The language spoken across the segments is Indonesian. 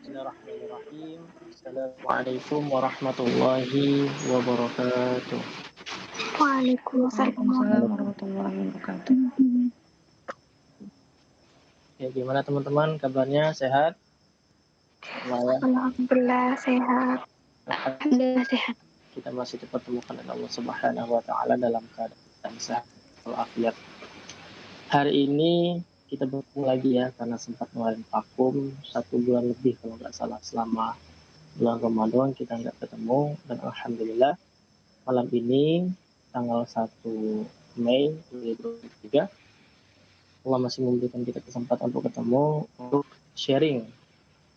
Bismillahirrahmanirrahim. Assalamualaikum warahmatullahi wabarakatuh. Waalaikumsalam Waalaikumsalam warahmatullahi wabarakatuh. Ya, gimana teman-teman kabarnya? Sehat? Semuanya? Alhamdulillah sehat. Alhamdulillah sehat. Kita masih dipertemukan oleh Allah Subhanahu wa taala dalam keadaan sehat walafiat. Hari ini kita bertemu lagi ya karena sempat ngeluarin vakum 1 bulan lebih kalau nggak salah, selama bulan Ramadan kita nggak ketemu, dan alhamdulillah malam ini tanggal 1 Mei 2023 Allah masih memberikan kita kesempatan untuk ketemu untuk sharing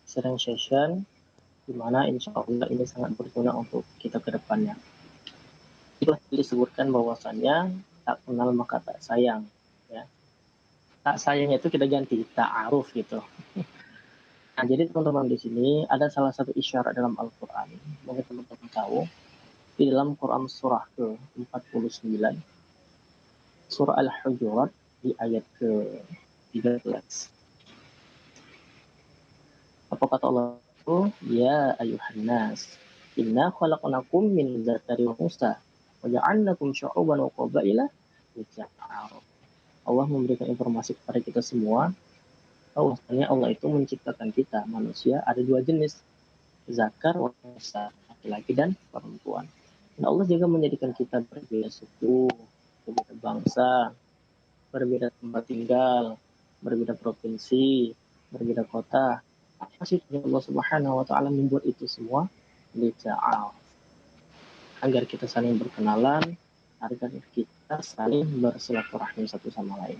session di mana insya Allah ini sangat berguna untuk kita ke depannya. Itu disebutkan bahwasannya tak kenal maka tak sayang, ya. Tak sayangnya itu kita ganti ta'aruf gitu. Nah, jadi teman-teman di sini ada salah satu isyarat dalam Al-Qur'an. Mungkin teman-teman tahu di dalam Quran surah ke-49, surah Al-Hujurat di ayat ke-13. Apa kata Allah? Ya ayuhan nas, inna khalaqnakum min dzakari wa unsa wa ja'alnakum syu'uban wa qabaila lita'arafu. Allah memberikan informasi kepada kita semua bahwasanya Allah itu menciptakan kita manusia ada 2 jenis, zakar wa unsa, laki-laki dan perempuan. Dan Allah juga menjadikan kita berbeda suku, berbeda bangsa, berbeda tempat tinggal, berbeda provinsi, berbeda kota. Apa sih Allah Subhanahu wa taala membuat itu semua? Lita'aruf, agar kita saling berkenalan, agar kita saling bersilaturahmi satu sama lain.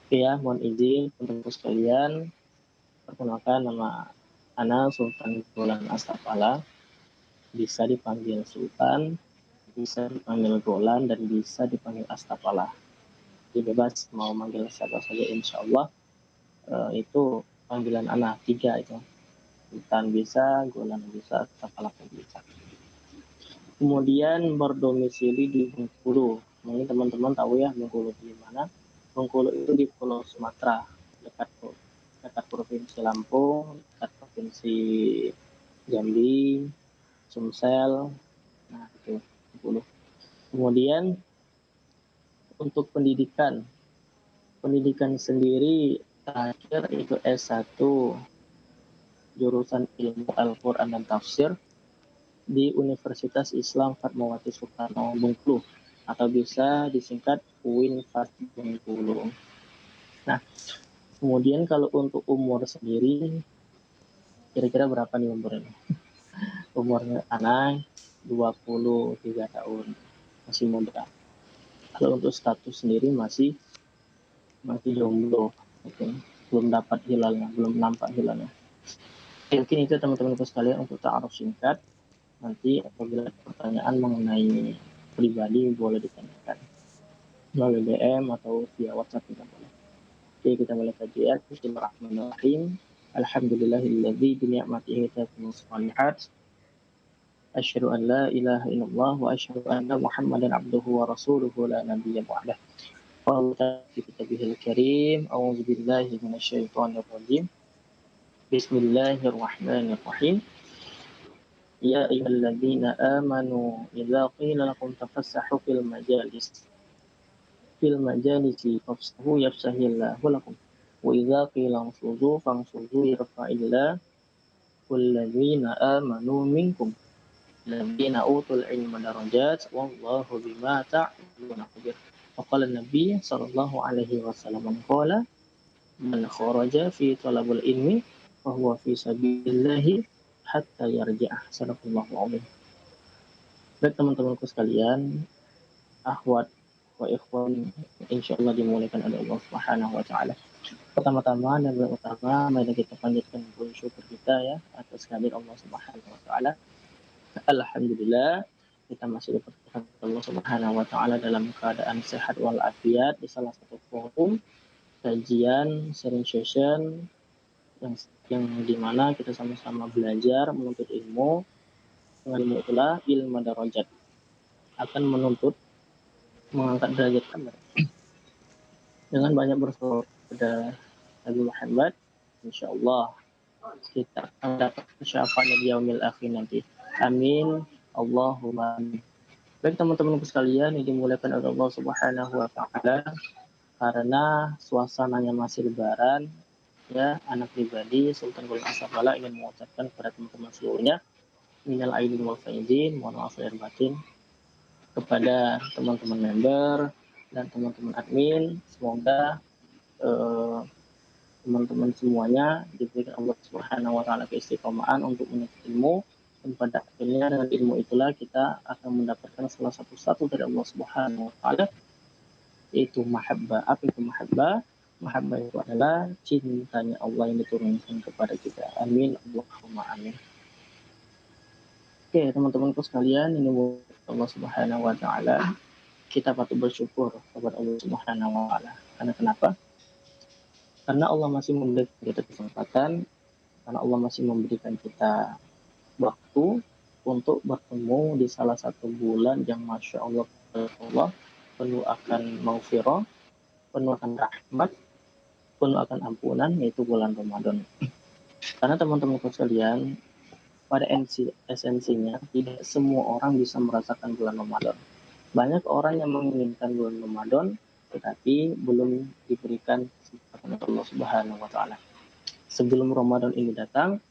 Oke ya, mohon izin untuk sekalian, perkenalkan nama Ana Sultan Golan Astafala, bisa dipanggil Sultan, bisa dipanggil Golan, dan bisa dipanggil Astafala. Jadi bebas mau manggil siapa saja, insya Allah itu panggilan Ana 3 itu. Sultan bisa, Golan bisa, Astafala pun bisa. Kemudian berdomisili di Bengkulu. Mungkin teman-teman tahu ya Bengkulu di mana. Bengkulu itu di Pulau Sumatera, dekat Provinsi Lampung, dekat Provinsi Jambi, Sumsel. Nah, itu Bengkulu. Kemudian untuk pendidikan sendiri terakhir itu S1 jurusan ilmu Al-Quran dan Tafsir di Universitas Islam Fatmawati Soekarno Bengkulu, atau bisa disingkat UIN FAT Bengkulu. Nah, kemudian kalau untuk umur sendiri, kira-kira berapa nih umurnya? Umurnya anak 23 tahun, masih muda. Kalau untuk status sendiri masih jomblo, oke. Belum dapat hilalnya, belum nampak hilalnya. Mungkin itu teman-teman sekalian untuk ta'aruf singkat. Nanti apabila ada pertanyaan mengenai pribadi boleh ditanyakan melalui BM atau via WhatsApp kita boleh. Oke, kita mulai kaji ya. Bismillahirrahmanirrahim. Alhamdulillahilladzi bi ni'matihi tatimmu shalihat. Asyhadu an la ilaha illallah wa asyhadu anna Muhammadan abduhu wa rasuluhu la nabiyya ba'dah. Qala fi kitabihil karim, a'udzu billahi minasyaitonir rajim. Bismillahirrahmanirrahim. Ya ayyuhalladzina amanu idza qila lakum tafassahu fil majalisi fafsahu yafsahillahu lakum wa idza qila anfuzu fanfuzu yarfa'illahu walladzina amanu minkum walladzina utul ilma darajat wallahu bima ta'maluna khabir. Faqala an-nabiy sallallahu alaihi wasallam qala man kharaja fi talabul ilmi fa huwa fi sabilillahi hatta yarji'ah. Sadaqallahu alaihi. Baik teman-temanku sekalian, akhwat wa ikhwan, insyaallah dimuliakan oleh Allah Subhanahu wa taala. Pertama-tama dan yang utama, mari kita panjatkan puji syukur kita ya atas kehadiran Allah Subhanahu wa taala. Alhamdulillah kita masih dipertemukan Allah Subhanahu wa taala dalam keadaan sehat walafiat di salah satu forum kajian sharing session yang dimana kita sama-sama belajar menuntut ilmu. Dengan ilmu itulah ilmu darajat, akan menuntut mengangkat derajat kita dengan banyak bersolat kepada Nabi Muhammad, insyaallah kita akan dapat syafaatnya di yaumil akhir nanti. Amin. Allahumma amin. Baik teman-teman sekalian, ini dimuliakan oleh Allah Subhanahu wa taala, karena suasananya masih lebaran, ya, anak pribadi Sultan Gul Asafala ingin mengucapkan kepada teman-teman seluruhnya minal aidin wal faizin, mohon maaf lahir batin kepada teman-teman member dan teman-teman admin. Semoga eh, teman-teman semuanya diberikan Allah Subhanahu wa taala keistiqomahan untuk menuntut ilmu, dan pada akhirnya dengan ilmu itulah kita akan mendapatkan salah satu dari Allah Subhanahu wa taala, yaitu mahabbah. Apa itu mahabbah? Mahabbah itu adalah cintanya Allah yang diturunkan kepada kita. Amin. Allahumma amin. Oke, teman-temanku sekalian, ini Allah Subhanahu wa taala, kita patut bersyukur kepada Allah Subhanahu wa taala. Karena kenapa? Karena Allah masih memberikan kita kesempatan, karena Allah masih memberikan kita waktu untuk bertemu di salah satu bulan yang Masya Allah, penuh akan maghfirah, penuh akan rahmat, penuh akan ampunan, yaitu bulan Ramadan. Karena teman-teman sekalian, pada esensinya tidak semua orang bisa merasakan bulan Ramadan. Banyak orang yang menginginkan bulan Ramadan tetapi belum diberikan kesempatan oleh Allah Subhanahu wa taala. Sebelum Ramadan ini datang,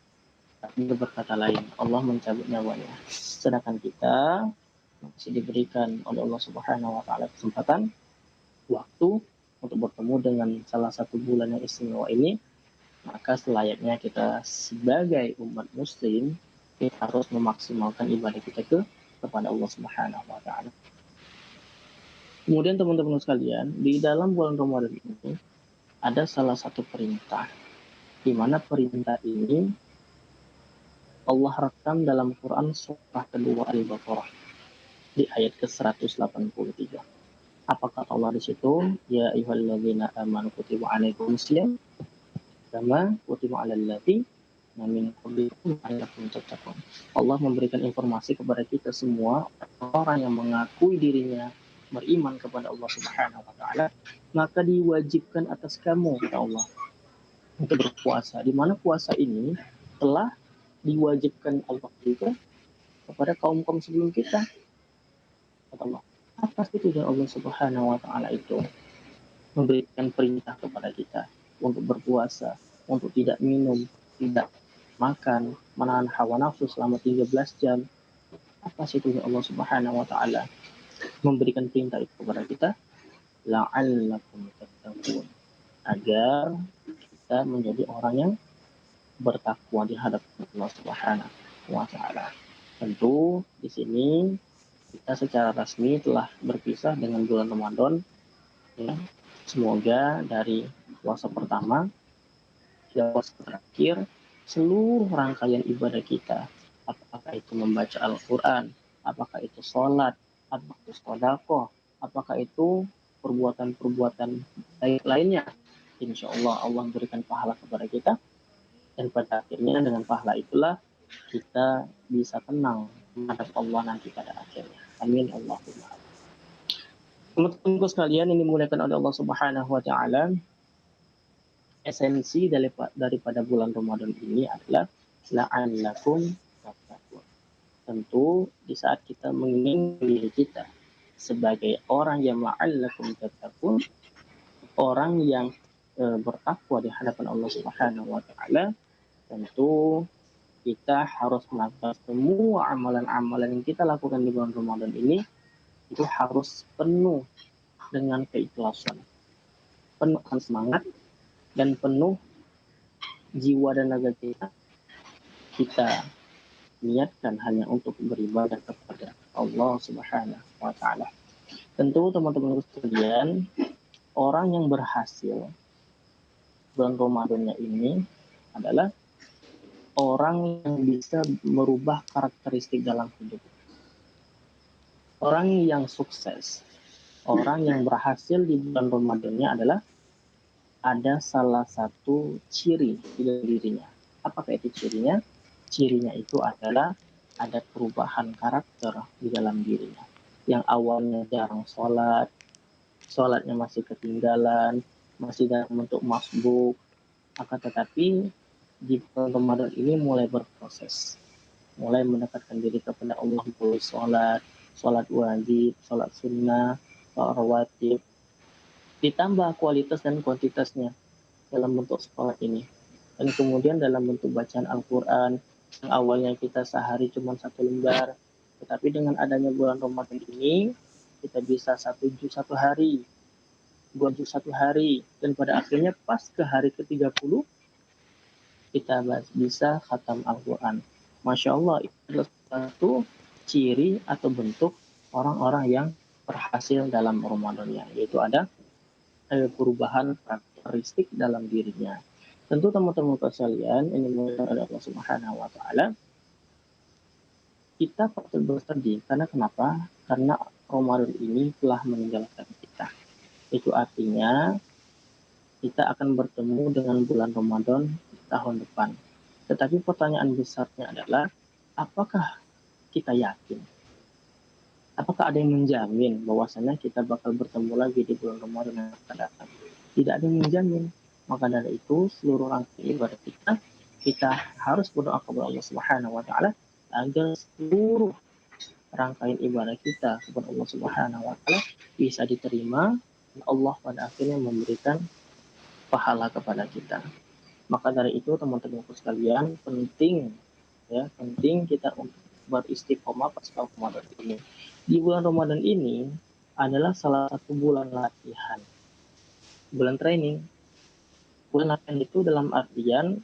tapi berkata lain, Allah mencabut nyawanya. Sedangkan kita masih diberikan oleh Allah Subhanahu wa taala kesempatan, waktu untuk bertemu dengan salah satu bulan yang istimewa ini, maka selayaknya kita sebagai umat muslim kita harus memaksimalkan ibadah kita kepada Allah Subhanahu wa taala. Kemudian teman-teman sekalian, di dalam bulan Ramadan ini ada salah satu perintah, di mana perintah ini Allah rekam dalam Quran surah kedua Al-Baqarah di ayat ke-183. Apa kata Allah di situ? Ya ayyuhalladzina amanu kutiba alaikumus syiyam kama kutiba alal ladzina min qablikum la'allakum tattaqun. Allah memberikan informasi kepada kita semua, orang yang mengakui dirinya beriman kepada Allah Subhanahu wa taala, maka diwajibkan atas kamu, kata Allah, untuk berpuasa. Di mana puasa ini telah diwajibkan Allah juga kepada kaum-kaum sebelum kita, kata Allah. Apa sih tujuan Allah Subhanahu wa taala itu? Memberikan perintah kepada kita untuk berpuasa, untuk tidak minum, tidak makan, menahan hawa nafsu selama 13 jam. Apa sih tujuan Allah Subhanahu wa taala memberikan perintah itu kepada kita? La'allakum tattaqun, agar kita menjadi orang yang bertakwa di hadapan Allah Subhanahu wa taala. Tentu di sini kita secara resmi telah berpisah dengan bulan Ramadan, ya. Semoga dari puasa pertama hingga puasa terakhir, seluruh rangkaian ibadah kita, apakah itu membaca Al-Quran, apakah itu sholat, apakah itu sedekah, apakah itu perbuatan-perbuatan baik lainnya, insya Allah Allah memberikan pahala kepada kita, dan pada akhirnya dengan pahala itulah kita bisa tenang menghadap Allah nanti pada akhirnya. Amin Allahumma. Teman-teman sekalian, ini dimuliakan oleh Allah Subhanahu wa taala. Esensi daripada bulan Ramadan ini adalah la'allakum tattaqun. Tentu di saat kita menginginkan diri kita sebagai orang yang la'allakum tattaqun, orang yang bertakwa di hadapan Allah Subhanahu wa taala, tentu kita harus melakukan semua amalan-amalan yang kita lakukan di bulan Ramadan ini itu harus penuh dengan keikhlasan, penuh dengan semangat, dan penuh jiwa dan raga kita niatkan hanya untuk beribadah kepada Allah Subhanahu wa taala. Tentu teman-teman sekalian, orang yang berhasil bulan Ramadannya ini adalah orang yang bisa merubah karakteristik dalam hidup. Orang yang sukses, orang yang berhasil di bulan Ramadannya adalah ada salah satu ciri di dalam dirinya. Apakah itu cirinya? Cirinya itu adalah ada perubahan karakter di dalam dirinya. Yang awalnya jarang sholat, sholatnya masih ketinggalan, masih dalam bentuk masbuk, akan tetapi di bulan Ramadan ini mulai berproses, mulai mendekatkan diri kepada Allah melalui sholat wajib, sholat sunnah, sholat rawatib, ditambah kualitas dan kuantitasnya dalam bentuk sholat ini. Dan kemudian dalam bentuk bacaan Al-Quran, yang awalnya kita sehari cuma 1 lembar, tetapi dengan adanya bulan Ramadan ini, kita bisa 1 juz 1 hari, 2 juz 1 hari, dan pada akhirnya pas ke hari ke-30, kita bisa khatam Al-Quran. Masya Allah, itu adalah satu ciri atau bentuk orang-orang yang berhasil dalam Ramadannya, yaitu ada perubahan karakteristik dalam dirinya. Tentu teman-teman sekalian, ini dimuliakan oleh Allah Subhanahu wa taala, kita patut bersedih karena kenapa? Karena Ramadan ini telah meninggalkan kita. Itu artinya kita akan bertemu dengan bulan Ramadan di tahun depan. Tetapi pertanyaan besarnya adalah, apakah kita yakin? Apakah ada yang menjamin bahwasanya kita bakal bertemu lagi di bulan Ramadan yang akan datang? Tidak ada yang menjamin. Maka dari itu, seluruh rangkaian ibadah kita harus berdoa kepada Allah Subhanahu wa taala agar seluruh rangkaian ibadah kita kepada Allah Subhanahu wa taala bisa diterima dan Allah pada akhirnya memberikan pahala kepada kita. Maka dari itu teman-temanku sekalian, penting kita untuk beristiqomah pasca Ramadan ini. Di bulan Ramadan ini adalah salah satu bulan latihan, bulan training. Bulan latihan itu dalam artian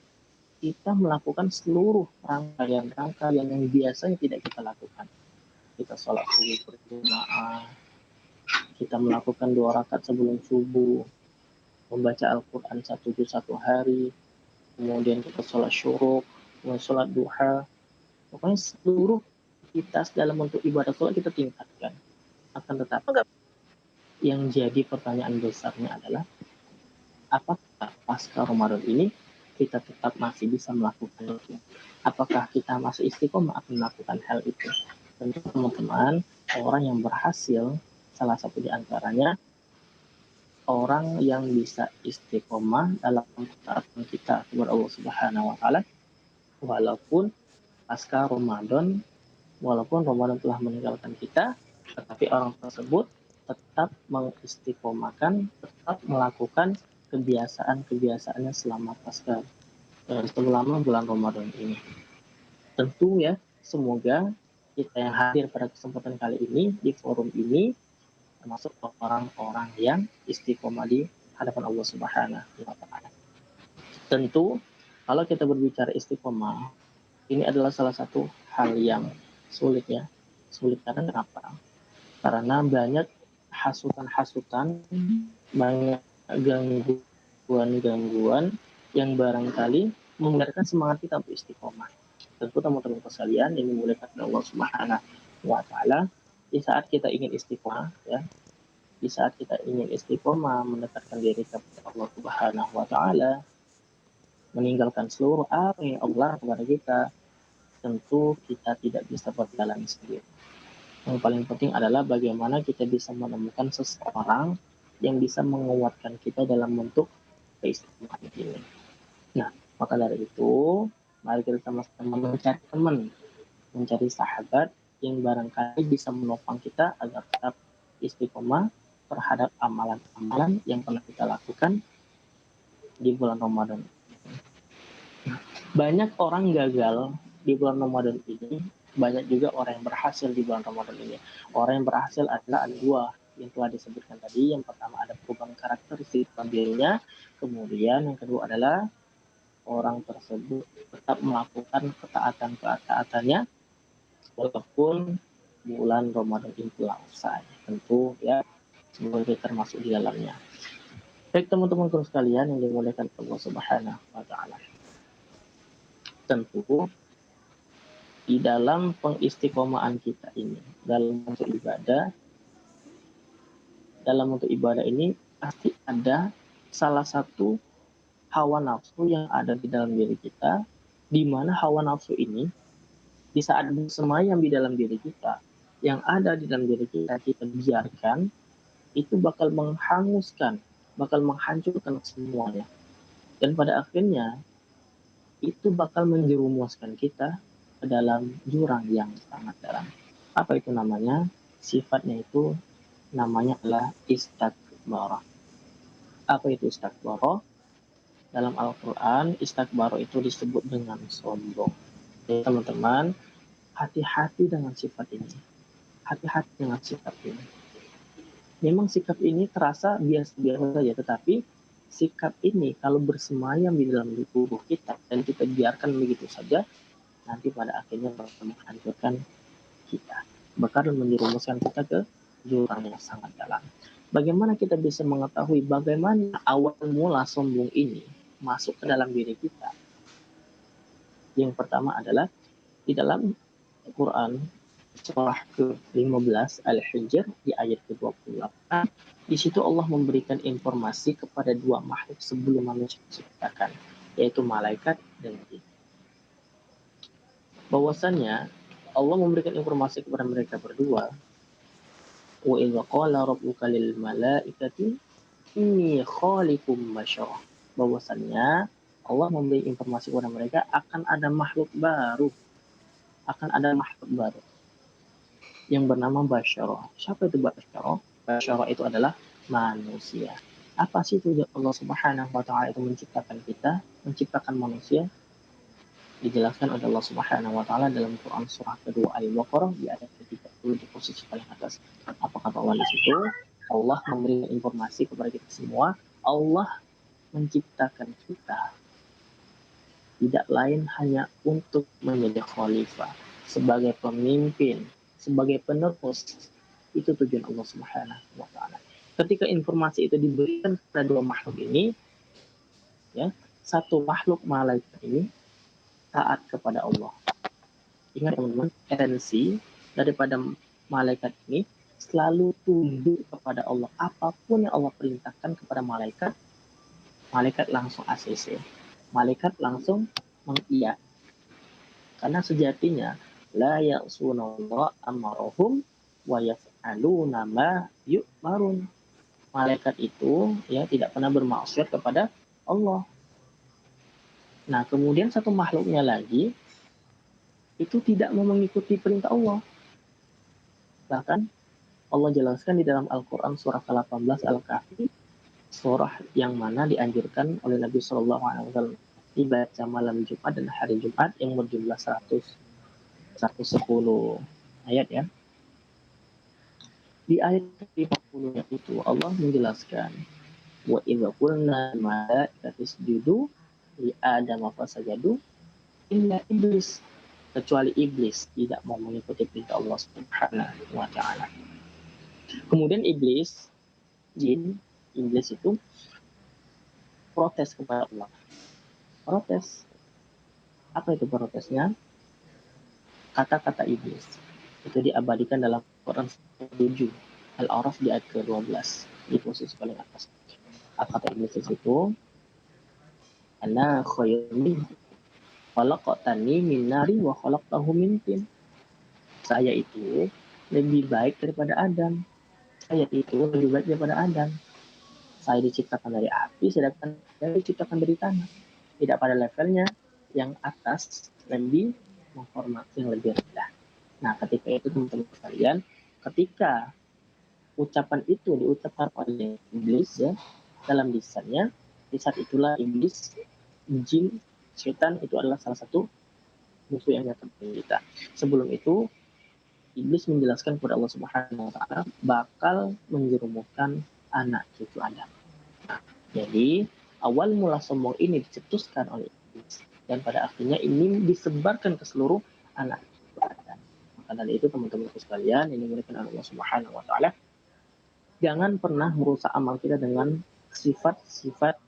kita melakukan seluruh rangkaian yang biasanya tidak kita lakukan. Kita sholat subuh berjamaah, kita melakukan 2 rakaat sebelum subuh, membaca Al-Quran 1 juz 1 hari, kemudian kita sholat syuruk, kemudian sholat duha. Pokoknya seluruh aktivitas dalam bentuk ibadah sholat kita tingkatkan. Akan tetapi yang jadi pertanyaan besarnya adalah, apakah pasca Ramadan ini kita tetap masih bisa melakukan itu? Apakah kita masih istiqomah akan melakukan hal itu? Tentu teman-teman, orang yang berhasil, salah satu di antaranya orang yang bisa istiqomah dalam ketaatan kita kepada Allah Subhanahu wa taala, walaupun pasca Ramadan, walaupun Ramadan telah meninggalkan kita, tetapi orang tersebut tetap mengistiqomahkan, tetap melakukan kebiasaan-kebiasaannya selama bulan Ramadan ini. Tentu ya, semoga kita yang hadir pada kesempatan kali ini di forum ini termasuk orang-orang yang istiqomah di hadapan Allah Subhanahu wa taala. Tentu kalau kita berbicara istiqomah, ini adalah salah satu hal yang sulit ya. Sulit karena kenapa? Karena banyak hasutan-hasutan, banyak gangguan-gangguan yang barangkali menghindarkan semangat kita untuk istiqomah. Tentu teman-teman sekalian yang dimuliakan oleh Allah Subhanahu wa taala, di saat kita ingin istiqomah ya, di saat kita ingin istiqomah mendekatkan diri kepada Allah Subhanahu wa taala, meninggalkan seluruh apa yang Allah kepada kita, tentu kita tidak bisa berjalan sendiri. Yang paling penting adalah bagaimana kita bisa menemukan seseorang yang bisa menguatkan kita dalam bentuk keistiqomahan ini. Nah, maka dari itu, mari kita sama-sama mencari teman, mencari sahabat yang barangkali bisa menopang kita agar tetap istiqomah terhadap amalan-amalan yang pernah kita lakukan di bulan Ramadan. Banyak orang gagal di bulan Ramadan ini, banyak juga orang yang berhasil di bulan Ramadan ini. Orang yang berhasil adalah ada 2 yang telah disebutkan tadi. Yang pertama ada perubahan karakteristik dalam dirinya, kemudian yang kedua adalah orang tersebut tetap melakukan ketaatan-ketaatannya walaupun bulan Ramadan ini telah usai. Tentu ya, semoga kita termasuk di dalamnya. Baik teman-teman sekalian yang dimuliakan Allah Subhanahu wa taala. Tentu di dalam pengistiqomahan kita ini dalam bentuk ibadah ini pasti ada salah satu hawa nafsu yang ada di dalam diri kita, di mana hawa nafsu ini di saat bersemayam di dalam diri kita, yang ada di dalam diri kita biarkan, itu bakal menghanguskan, bakal menghancurkan semuanya. Dan pada akhirnya itu bakal menjerumuskan kita ke dalam jurang yang sangat dalam. Apa itu namanya? Sifatnya itu namanya adalah istakbarah. Apa itu istakbarah? Dalam Al-Quran, istakbarah itu disebut dengan sombong. Jadi teman-teman, hati-hati dengan sifat ini. Hati-hati dengan sikap ini. Memang sikap ini terasa biasa-biasa saja, tetapi sikap ini kalau bersemayam di dalam tubuh kita dan kita biarkan begitu saja, nanti pada akhirnya bakal menghancurkan kita, bakal menjerumuskan kita ke jurang yang sangat dalam. Bagaimana kita bisa mengetahui bagaimana awal mula sombong ini masuk ke dalam diri kita? Yang pertama adalah di dalam Quran surah ke-15 Al-Hijr di ayat ke-28. Di situ Allah memberikan informasi kepada dua makhluk sebelum manusia diciptakan, yaitu malaikat dan jin. Bahwasannya Allah memberikan informasi kepada mereka berdua, wa idza qala rabbuka lil malaikati inni khaliqum basyara. Bahwasannya Allah memberi informasi kepada mereka akan ada makhluk baru, yang bernama Basyara. Siapa itu Basyara? Basyara itu adalah manusia. Apa sih tujuan Allah Subhanahu wa taala itu menciptakan kita, menciptakan manusia? Dijelaskan oleh Allah Subhanahu wa taala dalam Quran surah kedua Al-Baqarah di ayat ke-30 di posisi paling atas. Apa kata Allah di situ? Allah memberi informasi kepada kita semua, Allah menciptakan kita tidak lain hanya untuk menjadi khalifah, sebagai pemimpin, sebagai penerus. Itu tujuan Allah Subhanahu wa taala. Ketika informasi itu diberikan kepada dua makhluk ini, ya, satu makhluk malaikat ini taat kepada Allah. Ingat teman-teman, esensi daripada malaikat ini selalu tunduk kepada Allah. Apapun yang Allah perintahkan kepada malaikat, malaikat langsung ACC. Malaikat langsung mengiya. Karena sejatinya la ya'sunallah amarahum wa yaf'aluna ma yu'marun. Malaikat itu ya tidak pernah bermaksiat kepada Allah. Nah, kemudian satu makhluknya lagi itu tidak mau mengikuti perintah Allah. Bahkan Allah jelaskan di dalam Al-Quran surah ke-18 Al-Kahfi, surah yang mana dianjurkan oleh Nabi Shallallahu Alaihi Wasallam dibaca malam Jumat dan hari Jumat yang berjumlah 110 ayat ya. Di ayat 50 itu Allah menjelaskan wa idza qulna malaikati isjudu li adama fasajadu illa iblis, kecuali iblis tidak mau mengikuti perintah Allah Subhanahu wa taala. Kemudian iblis itu protes kepada Allah. Protes. Apa itu protesnya? Kata-kata iblis itu diabadikan dalam Quran 7 Al-A'raf di ayat ke-12 di posisi paling atas. Kata iblis itu, ana khayrun khalaqtani min nari wa khalaqtahu min tin. Saya itu lebih baik daripada Adam. Saya diciptakan dari api, sedangkan saya diciptakan dari tanah. Tidak pada levelnya, yang atas lebih menghormati yang lebih rendah. Nah, ketika itu teman-teman sekalian, ketika ucapan itu diucapkan oleh iblis ya dalam lisannya, di saat itulah iblis, jin, setan itu adalah salah satu musuh yang nyata bagi kita. Sebelum itu, iblis menjelaskan kepada Allah Subhanahu wa taala bakal menjerumuskan anak cucu Adam. Jadi, awal mula sombong ini dicetuskan oleh iblis dan pada akhirnya ini disebarkan ke seluruh anak cucu Adam. Maka dari itu teman-teman sekalian, ini muliakan Allah Subhanahu wa taala, jangan pernah merusak amal kita dengan sifat-sifat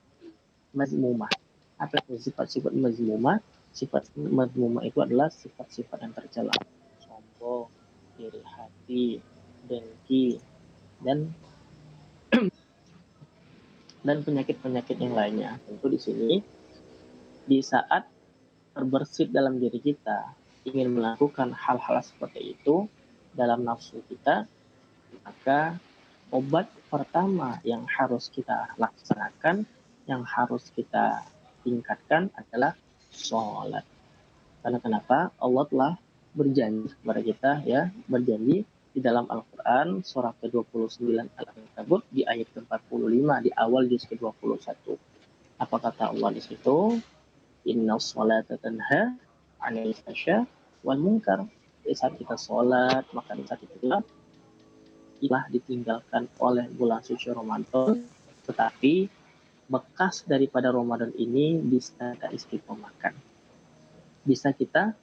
mazmumah. Apa itu sifat-sifat mazmumah? Sifat mazmumah itu adalah sifat-sifat yang tercela. Sombong, iri hati, dengki, dan penyakit-penyakit yang lainnya. Tentu di sini, di saat terbersit dalam diri kita ingin melakukan hal-hal seperti itu dalam nafsu kita, maka obat pertama yang harus kita laksanakan, yang harus kita tingkatkan adalah sholat. Karena kenapa? Allah telah berjanji kepada kita, ya, berjanji di dalam Al-Quran surah ke-29 Al-Ankabut di ayat ke-45 di awal juz ke-21. Apa kata Allah di situ? Inna sholata tanha 'anil fahsya wal munkar. Di saat kita sholat, maka di saat itu telah ditinggalkan oleh bulan suci Ramadan, tetapi bekas daripada Ramadan ini bisa kita istiqomahkan. Bisa kita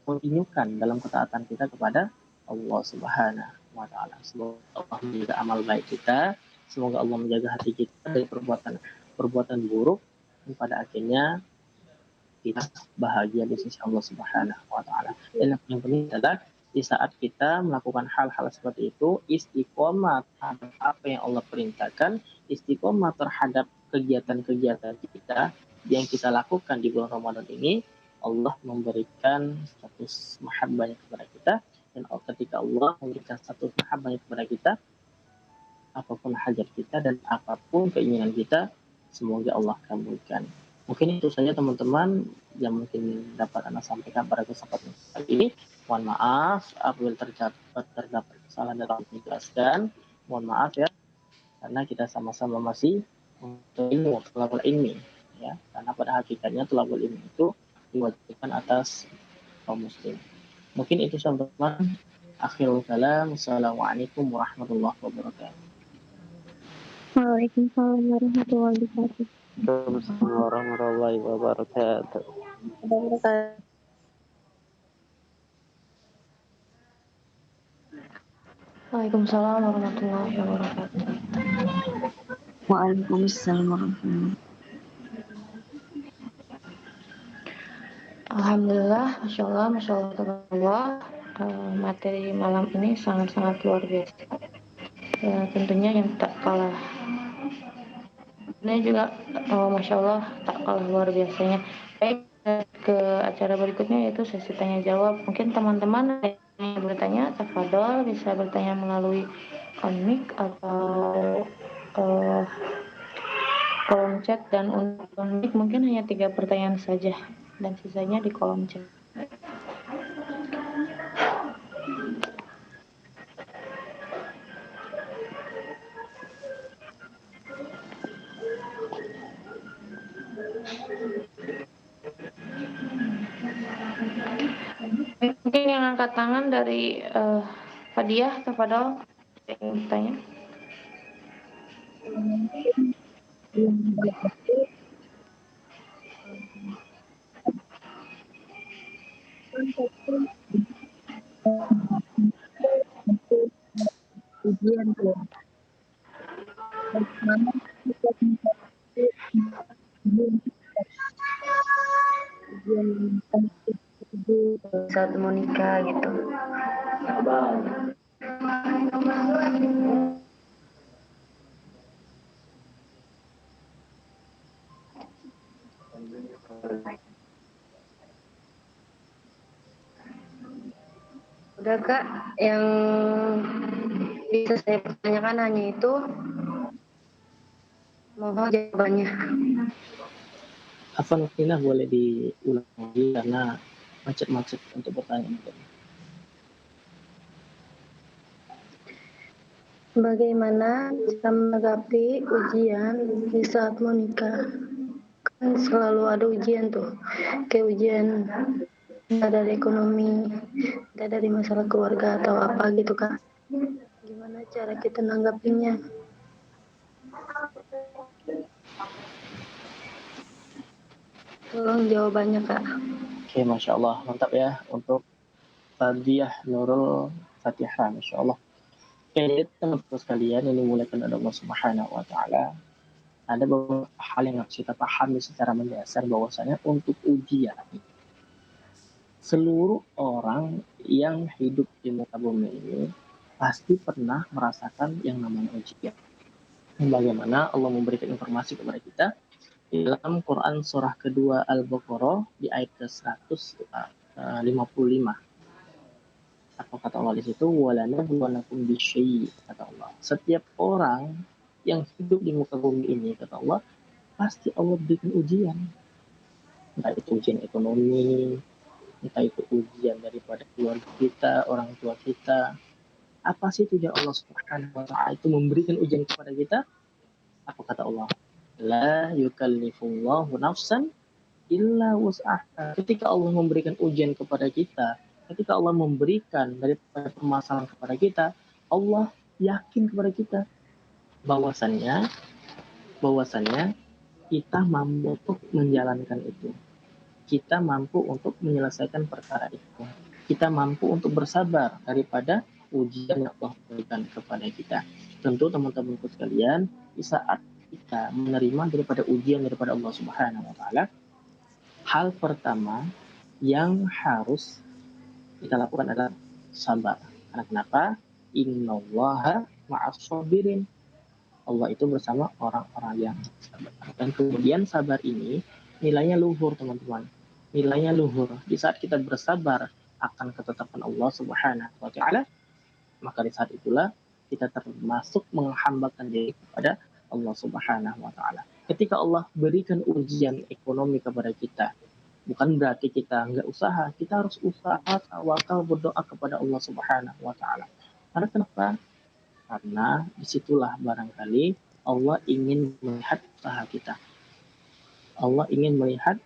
kontinukan dalam ketaatan kita kepada Allah Subhanahu wa taala. Semoga Allah menjaga amal baik kita, semoga Allah menjaga hati kita dari perbuatan buruk, dan pada akhirnya kita bahagia di sisi Allah Subhanahu wa taala. Dan yang paling penting adalah di saat kita melakukan hal-hal seperti itu, istiqomah terhadap apa yang Allah perintahkan, istiqomah terhadap kegiatan-kegiatan kita yang kita lakukan di bulan Ramadan ini, Allah memberikan status mahabbahnya kepada kita, dan ketika Allah memberikan status mahabbahnya kepada kita, apapun hajat kita dan apapun keinginan kita, semoga Allah kabulkan. Mungkin itu saja teman-teman yang mungkin dapat Anda sampaikan pada kesempatan kali ini. Mohon maaf apabila terdapat kesalahan dalam menjelaskan. Mohon maaf ya, karena kita sama-sama masih untuk ilmu, thalabul ilmi, ya. Karena pada hakikatnya thalabul ilmi itu diwajibkan atas kaum muslim. Mungkin itu saja teman-teman. Akhirul kalam. Assalamualaikum warahmatullahi wabarakatuh. Waalaikumsalam warahmatullahi wabarakatuh. Assalamualaikum warahmatullahi wabarakatuh. Waalaikumsalam warahmatullahi wabarakatuh. Waalaikumsalam warahmatullahi wabarakatuh. Alhamdulillah, Masya Allah, tabarakallah. Materi malam ini sangat-sangat luar biasa. Tentunya yang tak kalah ini juga, Masya Allah, tak kalah luar biasanya. Baik, ke acara berikutnya yaitu sesi tanya jawab. Mungkin teman-teman yang bertanya, tafadhol bisa bertanya melalui komik atau kolom chat, dan untuk komik mungkin hanya 3 pertanyaan saja dan sisanya di kolom chat. Mungkin yang angkat tangan dari Fadiah, tafadhol yang bertanya. Ujian tuh. Bagaimana kita ujian saat mau nikah gitu. Udah Kak, yang bisa saya pertanyakan hanya itu. Mohon jawabannya. Afwan Fina boleh diulang lagi karena macet-macet untuk pertanyaan. Bagaimana cara menanggapi ujian di saat mau nikah? Kan selalu ada ujian tuh, kayak ujian dari ekonomi, dari masalah keluarga atau apa gitu Kak. Gimana cara kita nanggapinya? Tolong jawabannya Kak. Oke, Masya Allah, mantap ya untuk Fadiah Nurul Fatihah, Masya Allah. Oke, jadi teman-teman sekalian, ini dimulakan oleh Allah Subhanahu wa Ta'ala. Ada beberapa hal yang harus kita pahami secara mendasar bahwasanya untuk ujian, seluruh orang yang hidup di muka bumi ini pasti pernah merasakan yang namanya ujian. Bagaimana Allah memberikan informasi kepada kita dalam Quran surah kedua Al-Baqarah di ayat ke-155. Apa kata Allah di situ? Walanabluwannakum bisyai, kata Allah. Setiap orang yang hidup di muka bumi ini, kata Allah, pasti Allah berikan ujian. entah itu ujian ekonomi, entah itu ujian daripada keluarga kita, orang tua kita. Apa sih tujuan Allah Subhanahu wa taala itu memberikan ujian kepada kita? Apa kata Allah? La yukallifullahu nafsan illa wus'aha. Ketika Allah memberikan ujian kepada kita, ketika Allah memberikan daripada permasalahan kepada kita, Allah yakin kepada kita bahwasannya bahwasannya kita mampu untuk menjalankan itu. Kita mampu untuk menyelesaikan perkara itu. Kita mampu untuk bersabar daripada ujian yang Allah berikan kepada kita. Tentu teman-temanku sekalian, di saat kita menerima daripada ujian daripada Allah Subhanahu wa taala, hal pertama yang harus kita lakukan adalah sabar. Karena kenapa? Innallaha ma'as sabirin. Allah itu bersama orang-orang yang sabar. Dan kemudian sabar ini nilainya luhur, teman-teman. Nilainya luhur. Di saat kita bersabar akan ketetapan Allah Subhanahu wa taala, maka di saat itulah kita termasuk menghambakan diri kepada Allah Subhanahu wa taala. Ketika Allah berikan ujian ekonomi kepada kita, bukan berarti kita nggak usaha, kita harus usaha, tawakal, berdoa kepada Allah Subhanahu wa taala. Karena kenapa? Karena disitulah barangkali Allah ingin melihat usaha kita. Allah ingin melihat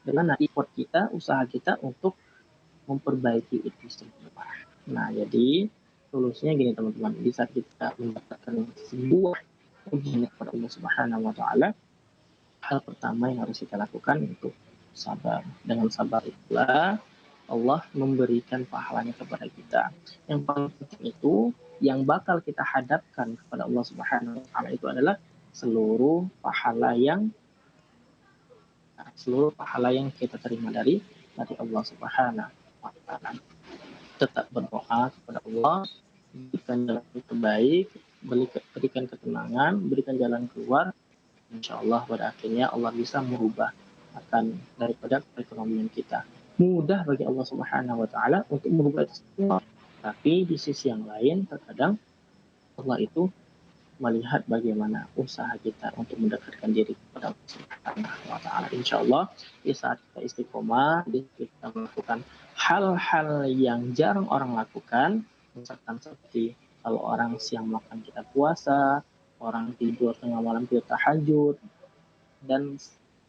dengan effort kita, usaha kita untuk memperbaiki itu semua. Nah, jadi solusinya gini teman-teman, di saat kita mendapatkan sebuah ujian kepada Allah Subhanahu wa taala, hal pertama yang harus kita lakukan itu sabar. Dengan sabar itulah Allah memberikan pahalanya kepada kita. Yang paling penting itu yang bakal kita hadapkan kepada Allah Subhanahu wa taala itu adalah seluruh pahala yang kita terima dari Allah Subhanahu wa taala. Tetap berdoa kepada Allah, berikan jalan terbaik, berikan ketenangan, berikan jalan keluar. Insya Allah pada akhirnya Allah bisa merubah akan daripada perekonomian kita. Mudah bagi Allah Subhanahu wa taala untuk merubah itu semua. Tapi di sisi yang lain terkadang Allah itu melihat bagaimana usaha kita untuk mendekatkan diri kepada Allah Subhanahu wa taala. Insya Allah di saat kita istiqomah, kita melakukan hal-hal yang jarang orang lakukan, misalkan seperti kalau orang siang makan kita puasa, orang tidur tengah malam kita tahajud, dan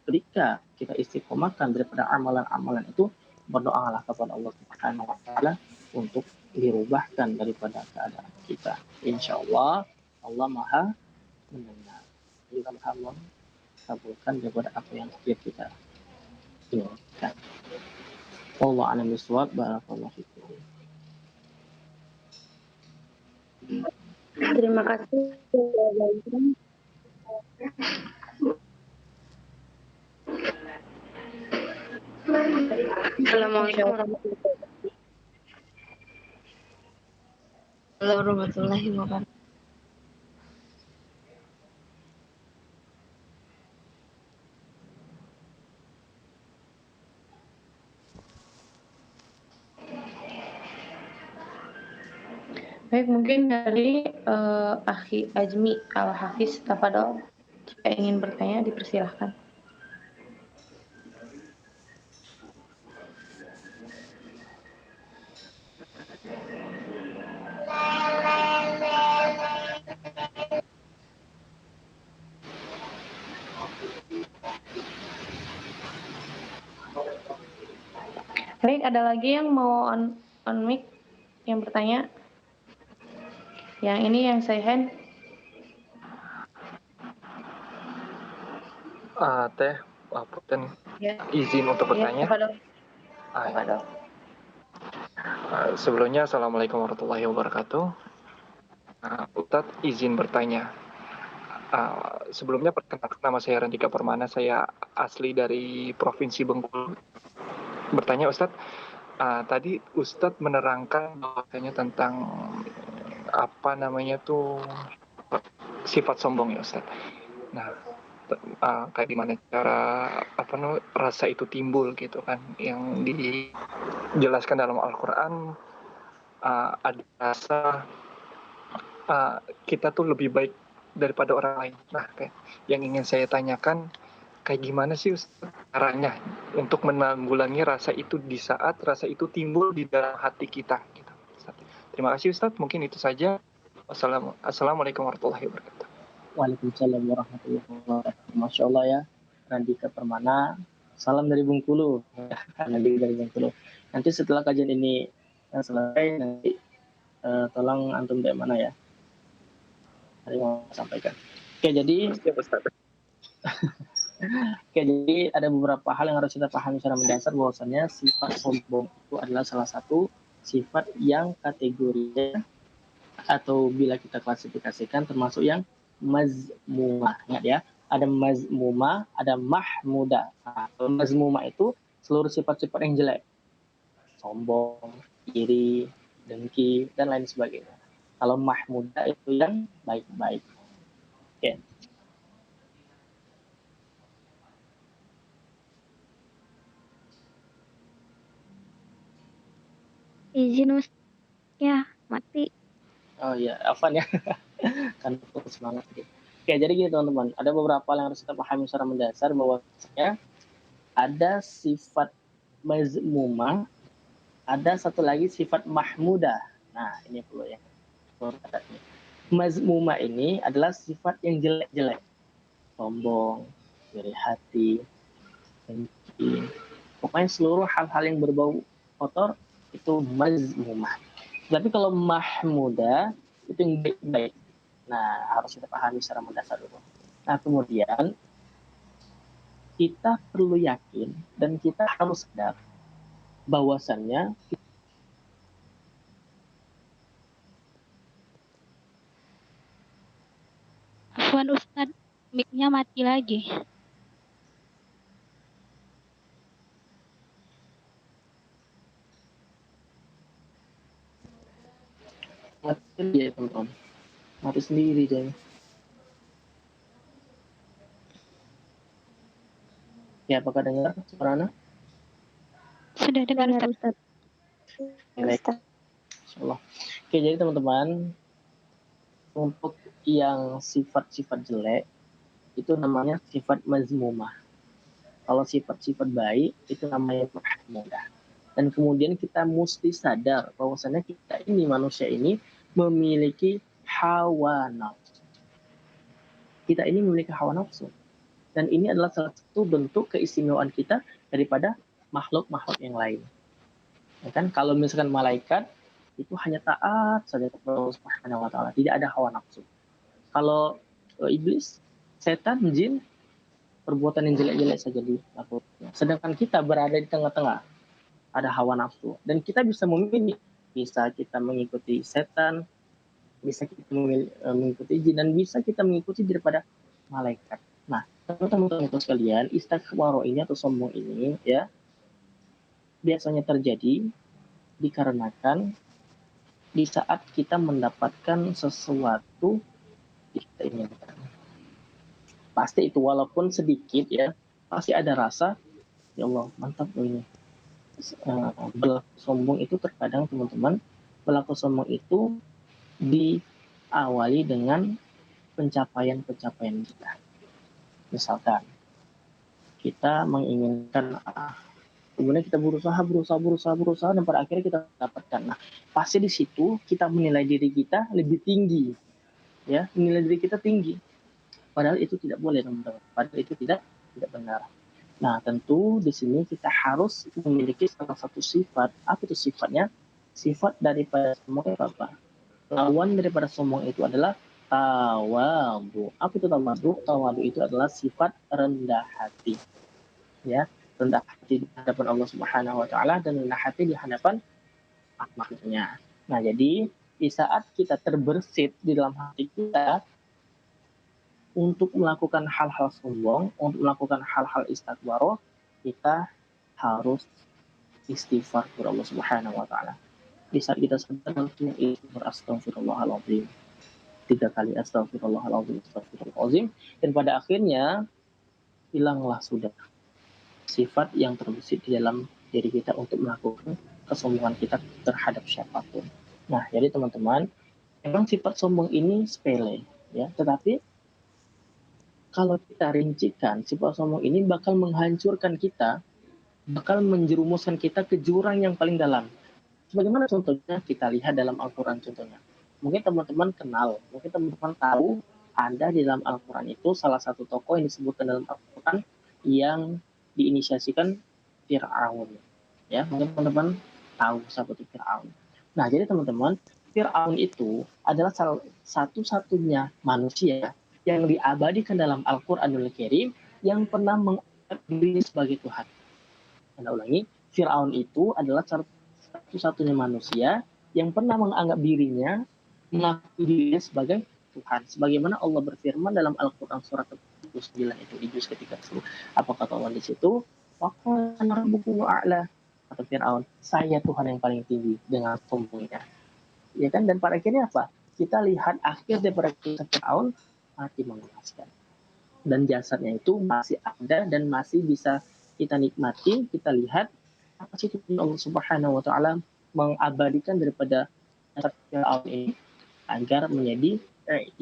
ketika kita istiqomahkan daripada amalan-amalan itu, berdoalah kepada Allah Subhanahu wa taala untuk dirubahkan daripada keadaan kita. Insya Allah Allah Maha mendengar. Juga Maha kabulkan daripada apa yang setiap kita inginkan. Wallahu a'lam bishawab. Barakallahu fikum. Terima kasih. Assalamualaikum warahmatullahi wabarakatuh. Baik, mungkin dari Akhi Ajmi Al-Hafiz, tafadhol. Jika ingin bertanya, dipersilahkan. Baik, ada lagi yang mau on mic yang bertanya? Yang ini yang saya hand. Teh, Punten, Ya. izin untuk bertanya. Tafadhol. Sebelumnya, Assalamualaikum warahmatullahi wabarakatuh. Ustadz, izin bertanya. Sebelumnya perkenalkan, nama saya Randika Permana, saya asli dari Provinsi Bengkulu. Bertanya Ustadz, tadi Ustadz menerangkan bahwasanya tentang sifat sombong ya Ustadz. Nah, kayak gimana cara rasa itu timbul gitu kan, yang dijelaskan dalam Al-Quran, ada rasa kita tuh lebih baik daripada orang lain. Nah, yang ingin saya tanyakan, kayak gimana sih Ustaz caranya untuk menanggulangi rasa itu di saat rasa itu timbul di dalam hati kita gitu, Ustaz. Terima kasih Ustaz, mungkin itu saja. Assalamualaikum warahmatullahi wabarakatuh. Waalaikumsalam warahmatullahi wabarakatuh. Masya Allah ya, Randika Permana. Salam dari Bengkulu. Nanti dari Bengkulu. Nanti setelah kajian ini selesai, nanti tolong antum dari mana ya? Hari mau sampaikan. Oke, jadi ada beberapa hal yang harus kita pahami secara mendasar bahwasanya sifat sombong itu adalah salah satu sifat yang kategorinya atau bila kita klasifikasikan termasuk yang mazmumah. Ingat ya, ada mazmumah, ada mahmudah. Nah, mazmumah itu seluruh sifat-sifat yang jelek. Sombong, iri, dengki, dan lain sebagainya. Kalau mahmudah itu yang baik-baik. Oke. Izin Ustaz. Ya, mati. Oh iya, Afan ya. Kan putus semangat gitu. Oke, jadi gini teman-teman, ada beberapa hal yang harus kita pahami secara mendasar bahwasanya ada sifat mazmumah, ada satu lagi sifat mahmudah. Nah, ini perlu ya. Mazmumah ini adalah sifat yang jelek-jelek. Sombong, iri hati, dengki. Pokoknya seluruh hal-hal yang berbau kotor itu mazmumah. Tapi kalau mahmudah itu yang baik-baik. Nah, harus kita pahami secara mendasar dulu. Nah, kemudian kita perlu yakin dan kita harus sadar bahwasannya Afwan Ustaz, mic-nya mati lagi. mati ya teman-teman. Mati sendiri deh. Ya, apakah dengar suara Ana? Sudah dengar Ustaz. Baik. Insyaallah. Oke, jadi teman-teman, untuk yang sifat-sifat jelek itu namanya sifat mazmumah. Kalau sifat-sifat baik itu namanya mahmudah. Dan kemudian kita mesti sadar bahwasanya kita ini manusia ini memiliki hawa nafsu. Kita ini memiliki hawa nafsu. Dan ini adalah salah satu bentuk keistimewaan kita daripada makhluk-makhluk yang lain. Ya kan? Kalau misalkan malaikat itu hanya taat saja kepada Allah Subhanahu wa taala, tidak ada hawa nafsu. Kalau iblis, setan, jin, perbuatan yang jelek-jelek saja dilakukan. Sedangkan kita berada di tengah-tengah, ada hawa nafsu dan kita bisa memilih, bisa kita mengikuti setan, bisa kita mengikuti jin, dan bisa kita mengikuti daripada malaikat. Nah, teman-teman itu sekalian, istikbaro ini atau sombong ini ya biasanya terjadi dikarenakan di saat kita mendapatkan sesuatu yang kita inginkan. Pasti itu walaupun sedikit ya, pasti ada rasa ya Allah mantap loh ini. Berlaku sombong itu terkadang teman-teman, berlaku sombong itu diawali dengan pencapaian-pencapaian kita. Misalkan kita menginginkan kemudian kita berusaha dan pada akhirnya kita dapatkan. Nah, pasti di situ kita menilai diri kita lebih tinggi, ya, menilai diri kita tinggi. Padahal itu tidak boleh, teman-teman. Padahal itu tidak benar. Nah, tentu di sini kita harus memiliki salah satu sifat. Apa itu sifatnya? Sifat daripada sombong itu apa? Lawan daripada sombong itu adalah tawadu. Apa itu tawadu? Tawadu itu adalah sifat rendah hati. Ya, rendah hati di hadapan Allah Subhanahu wa taala dan rendah hati di hadapan makhluknya. Nah, jadi di saat kita terbersit di dalam hati kita untuk melakukan hal-hal sombong, untuk melakukan hal-hal istikbaroh, kita harus istighfar kepada Allah Subhanahu wa taala. Di saat kita sadar untuk astagfirullahaladzim, 3 kali astagfirullahaladzim, dan pada akhirnya hilanglah sudah sifat yang terbesit di dalam diri kita untuk melakukan kesombongan kita terhadap siapapun. Nah, jadi teman-teman, memang sifat sombong ini sepele, ya, tetapi kalau kita rincikan, sifat sombong ini bakal menghancurkan kita, bakal menjerumuskan kita ke jurang yang paling dalam. Sebagaimana contohnya kita lihat dalam Al-Quran contohnya. Mungkin teman-teman kenal, mungkin teman-teman tahu ada di dalam Al-Quran itu salah satu tokoh yang disebutkan dalam Al-Quran yang diinisiasikan Fir'aun. Ya, mungkin teman-teman tahu siapa itu Fir'aun. Nah, jadi teman-teman, Fir'aun itu adalah salah satu-satunya manusia yang diabadikan dalam Al-Quranul Karim yang pernah menganggap diri sebagai Tuhan. Anda ulangi, Fir'aun itu adalah satu-satunya manusia yang pernah menganggap dirinya mengakui dirinya sebagai Tuhan. Sebagaimana Allah berfirman dalam Al-Quran surat 39 itu di juz ke-30. Apa kata Allah di situ? Waqala rabbukum a'la. Kata Fir'aun, saya Tuhan yang paling tinggi dengan sombongnya. Ya kan? Dan pada akhirnya apa? Kita lihat akhir daripada kisah Fir'aun mati mengenaskan. Dan jasadnya itu masih ada dan masih bisa kita nikmati, kita lihat apa sih Allah Subhanahu wa taala mengabadikan daripada jasad Fir'aun ini agar menjadi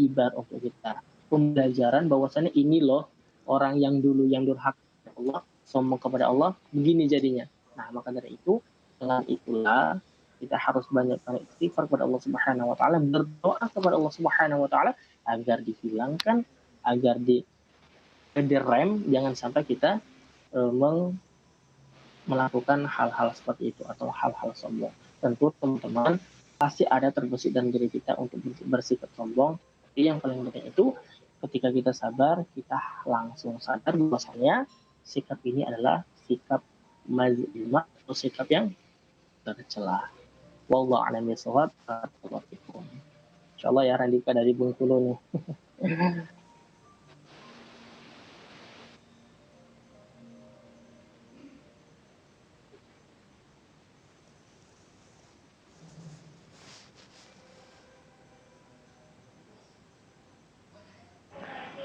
ibar untuk kita. Pembelajaran bahwasannya ini loh orang yang dulu yang durhaka kepada Allah, sombong kepada Allah, begini jadinya. Nah, maka dari itu, dengan itulah kita harus banyak istighfar kepada Allah Subhanahu wa taala, berdoa kepada Allah Subhanahu wa taala agar dihilangkan, agar direm, jangan sampai kita melakukan hal-hal seperti itu atau hal-hal sombong. Tentu teman-teman pasti ada terbesit dalam diri kita untuk bersikap sombong. Jadi yang paling penting itu ketika kita sabar, kita langsung sadar bahwasanya sikap ini adalah sikap mazmumah atau sikap yang tercela. Wallahu a'lam bishawab. Insyaallah ya Randika dari Bengkulu nih.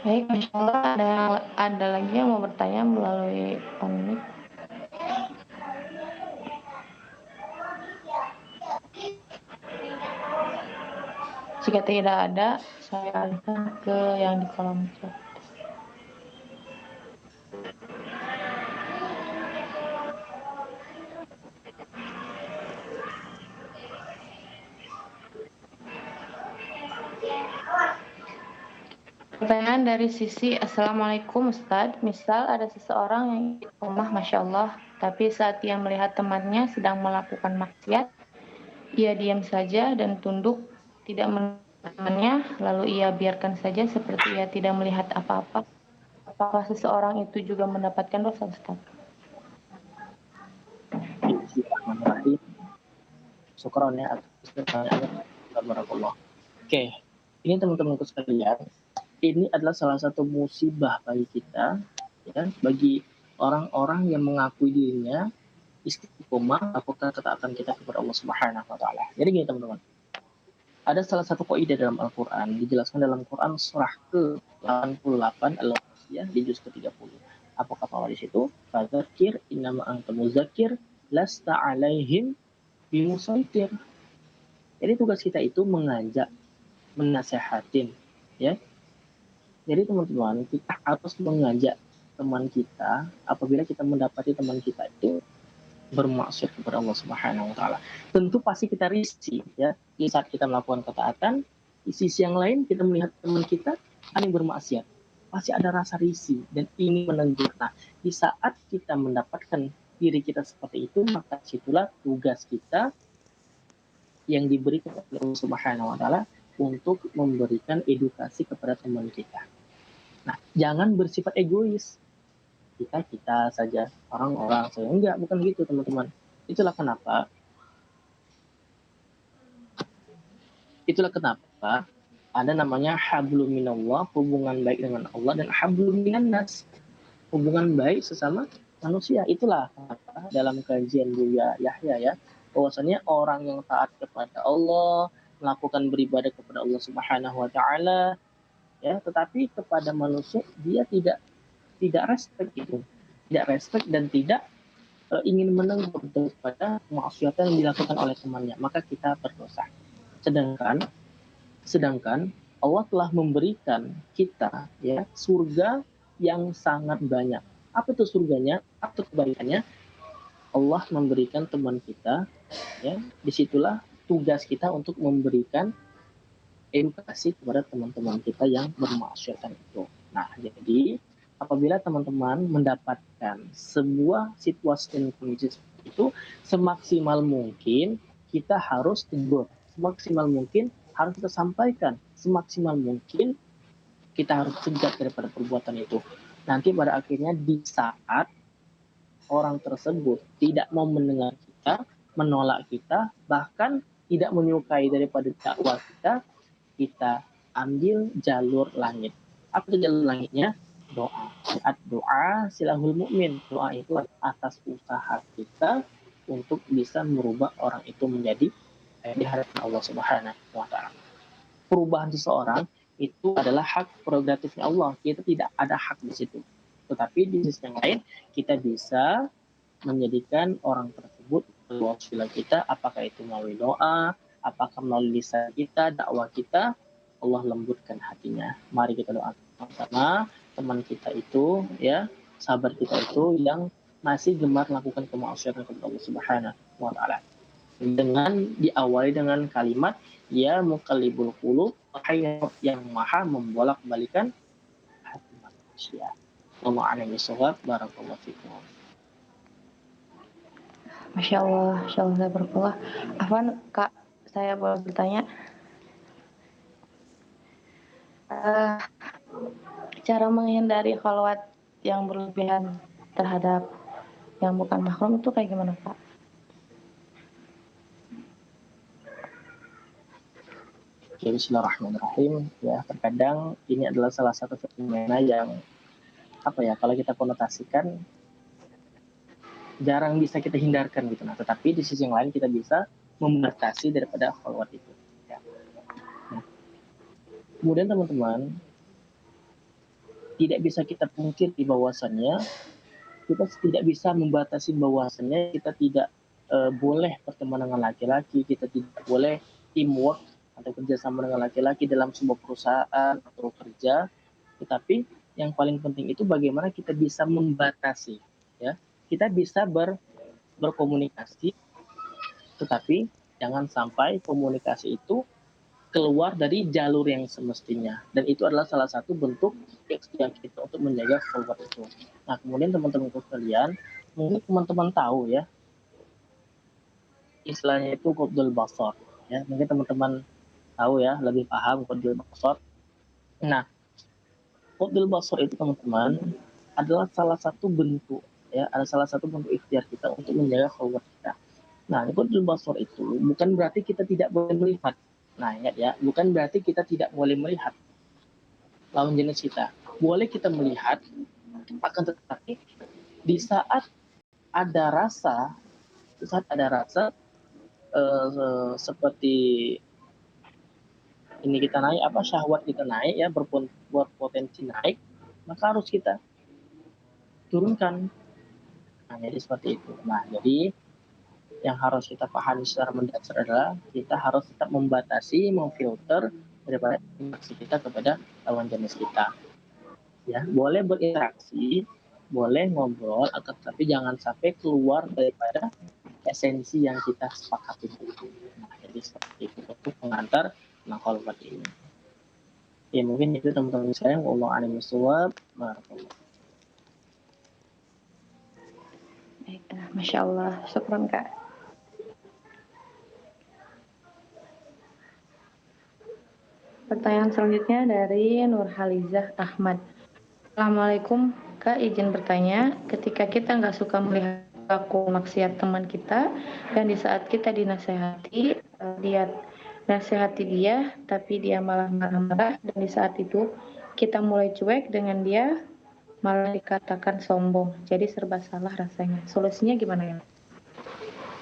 Baik, Masya Allah, ada lagi yang mau bertanya melalui mic. Jika tidak ada, saya alihkan ke yang di kolom chat. Pertanyaan dari Sisi, Assalamualaikum Ustadz. Misal ada seseorang yang istiqomah Masya Allah, tapi saat ia melihat temannya sedang melakukan maksiat, ia diam saja dan tunduk, tidak melihat temannya, lalu ia biarkan saja seperti ia tidak melihat apa-apa. Apakah seseorang itu juga mendapatkan dosa Ustadz? Bismillahirrahmanirrahim. Syukran ya atas pertanyaan. Oke, ini teman-temanku sekalian, ini adalah salah satu musibah bagi kita, ya, bagi orang-orang yang mengakui dirinya istiqomah melakukan ketaatan kita kepada Allah Subhanahu wa taala. Jadi gini teman-teman. Ada salah satu kaidah dalam Al-Qur'an, dijelaskan dalam Quran surah ke-88 Al-Qasiyah di juz ke-30. Apa kata Allah di situ? Fadzakir innama anta muzakkir lasta 'alaihim bimusaitir. Jadi tugas kita itu mengajak, menasehatin, ya. Jadi teman-teman, kita harus mengajak teman kita apabila kita mendapati teman kita itu bermaksiat kepada Allah Subhanahu wa taala. Tentu pasti kita risih ya di saat kita melakukan ketaatan, di sisi yang lain kita melihat teman kita ada yang bermaksiat. Pasti ada rasa risih dan ingin menegur. Nah, di saat kita mendapatkan diri kita seperti itu, maka situlah tugas kita yang diberikan oleh Allah Subhanahu wa taala untuk memberikan edukasi kepada teman kita. Nah, jangan bersifat egois. Kita saja, orang-orang saja. Enggak, bukan gitu teman-teman. Itulah kenapa ada namanya hablum minallah, hubungan baik dengan Allah, dan hablum minan nas, hubungan baik sesama manusia. Itulah kenapa dalam kajian Buya Yahya ya, bahwasanya orang yang taat kepada Allah, melakukan beribadah kepada Allah Subhanahu wa taala, ya, tetapi kepada manusia dia tidak respect itu, tidak respect dan tidak ingin menegur daripada kemaksiatan yang dilakukan oleh temannya, maka kita berdosa. Sedangkan Allah telah memberikan kita ya surga yang sangat banyak. Apa itu surganya? Apa kebaikannya? Allah memberikan teman kita ya, disitulah tugas kita untuk memberikan edukasi kepada teman-teman kita yang bermaksiatan itu. Nah, jadi apabila teman-teman mendapatkan sebuah situasi dan kondisi seperti itu, semaksimal mungkin kita harus tegur, semaksimal mungkin harus kita sampaikan, semaksimal mungkin kita harus cegah daripada perbuatan itu. Nanti pada akhirnya di saat orang tersebut tidak mau mendengar kita, menolak kita, bahkan tidak menyukai daripada dakwah kita ambil jalur langit. Apa itu jalur langitnya? Doa. Doa silahul mukmin. Doa itu atas usaha kita untuk bisa merubah orang itu menjadi di hadapan Allah Subhanahu wa taala. Perubahan seseorang itu adalah hak prerogatifnya Allah. Kita tidak ada hak di situ. Tetapi di sisi yang lain kita bisa menjadikan orang tersebut berwasilah kita, apakah itu melalui doa, apakah melalui lisan kita, dakwah kita, Allah lembutkan hatinya. Mari kita doakan sama teman kita itu, ya, sahabat kita itu yang masih gemar melakukan kemaksiatan kepada Allah Subhanahu wa taala. Dengan diawali dengan kalimat ya muqallibul qulub, wahai yang maha membolak-balikan hati manusia. Wallahu a'lam bishawab. Barakallahu fikum. Masya Allah, barakallah. Afwan, Kak, saya boleh bertanya? Cara menghindari khalwat yang berlebihan terhadap yang bukan mahram itu kayak gimana, Pak? Bismillahirrahmanirrahim. Ya, terkadang ini adalah salah satu fenomena yang kalau kita konotasikan jarang bisa kita hindarkan gitu. Nah, tetapi di sisi yang lain kita bisa membatasi daripada khalwat itu. Ya. Nah, kemudian teman-teman tidak bisa kita pungkiri bahwasannya kita tidak bisa membatasi bahwasannya kita tidak boleh berteman dengan laki-laki, kita tidak boleh teamwork atau kerjasama dengan laki-laki dalam sebuah perusahaan atau kerja, tetapi yang paling penting itu bagaimana kita bisa membatasi, ya. Kita bisa berkomunikasi, tetapi jangan sampai komunikasi itu keluar dari jalur yang semestinya, dan itu adalah salah satu bentuk ikhtiar kita untuk menjaga khalwat itu. Nah, kemudian teman-teman sekalian, mungkin teman-teman tahu ya, istilahnya itu qadul basar, ya. Mungkin teman-teman tahu ya, lebih paham qadul basar. Nah, qadul basar itu teman-teman adalah salah satu bentuk, ya, ada salah satu bentuk ikhtiar kita untuk menjaga khalwat kita. Nah, qadul basar itu bukan berarti kita tidak boleh melihat. Nah, ingat ya, bukan berarti kita tidak boleh melihat lawan jenis kita. Boleh kita melihat, akan tetapi di saat ada rasa, seperti ini kita naik, syahwat kita naik ya, berpotensi naik, maka harus kita turunkan. Nah, jadi seperti itu. Nah, jadi yang harus kita pahami secara mendasar adalah kita harus tetap membatasi, memfilter daripada interaksi kita kepada lawan jenis kita. Ya, boleh berinteraksi, boleh ngobrol, tapi jangan sampai keluar daripada esensi yang kita sepakati itu. Nah, jadi seperti itu untuk pengantar khalwat ini. Ya, mungkin itu teman-teman saya. Wallahu a'lam bishawab. Baiklah, Masya Allah. Syukran, Kak. Pertanyaan selanjutnya dari Nurhalizah Ahmad. Assalamualaikum, Kak, izin bertanya. Ketika kita nggak suka melihat aku maksiat teman kita, dan di saat kita dinasehati, dia nasihati dia, tapi dia malah marah-marah, dan di saat itu kita mulai cuek dengan dia, malah dikatakan sombong. Jadi serba salah rasanya. Solusinya gimana ya?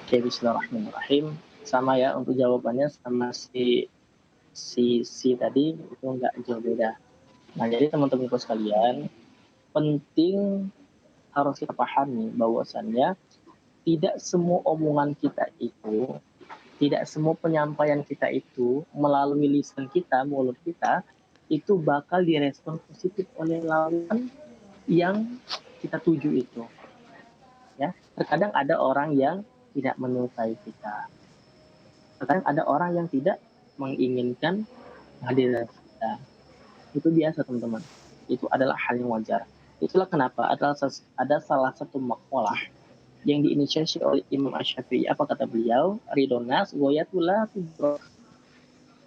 Oke, bismillahirrahmanirrahim. Sama ya untuk jawabannya sama si tadi itu nggak jauh beda. Nah, jadi teman-teman sekalian, penting harus kita pahami bahwasannya tidak semua omongan kita itu Tidak semua penyampaian kita itu melalui lisan kita, mulut kita, itu bakal direspon positif oleh lawan yang kita tuju itu. Ya, terkadang ada orang yang tidak menyukai kita. Terkadang ada orang yang tidak menginginkan kehadiran kita. Itu biasa teman-teman. Itu adalah hal yang wajar. Itulah kenapa ada salah satu makalah yang diinisiasi oleh Imam Asy-Syafi'i. Apa kata beliau? Ridonas goyatullah tudro.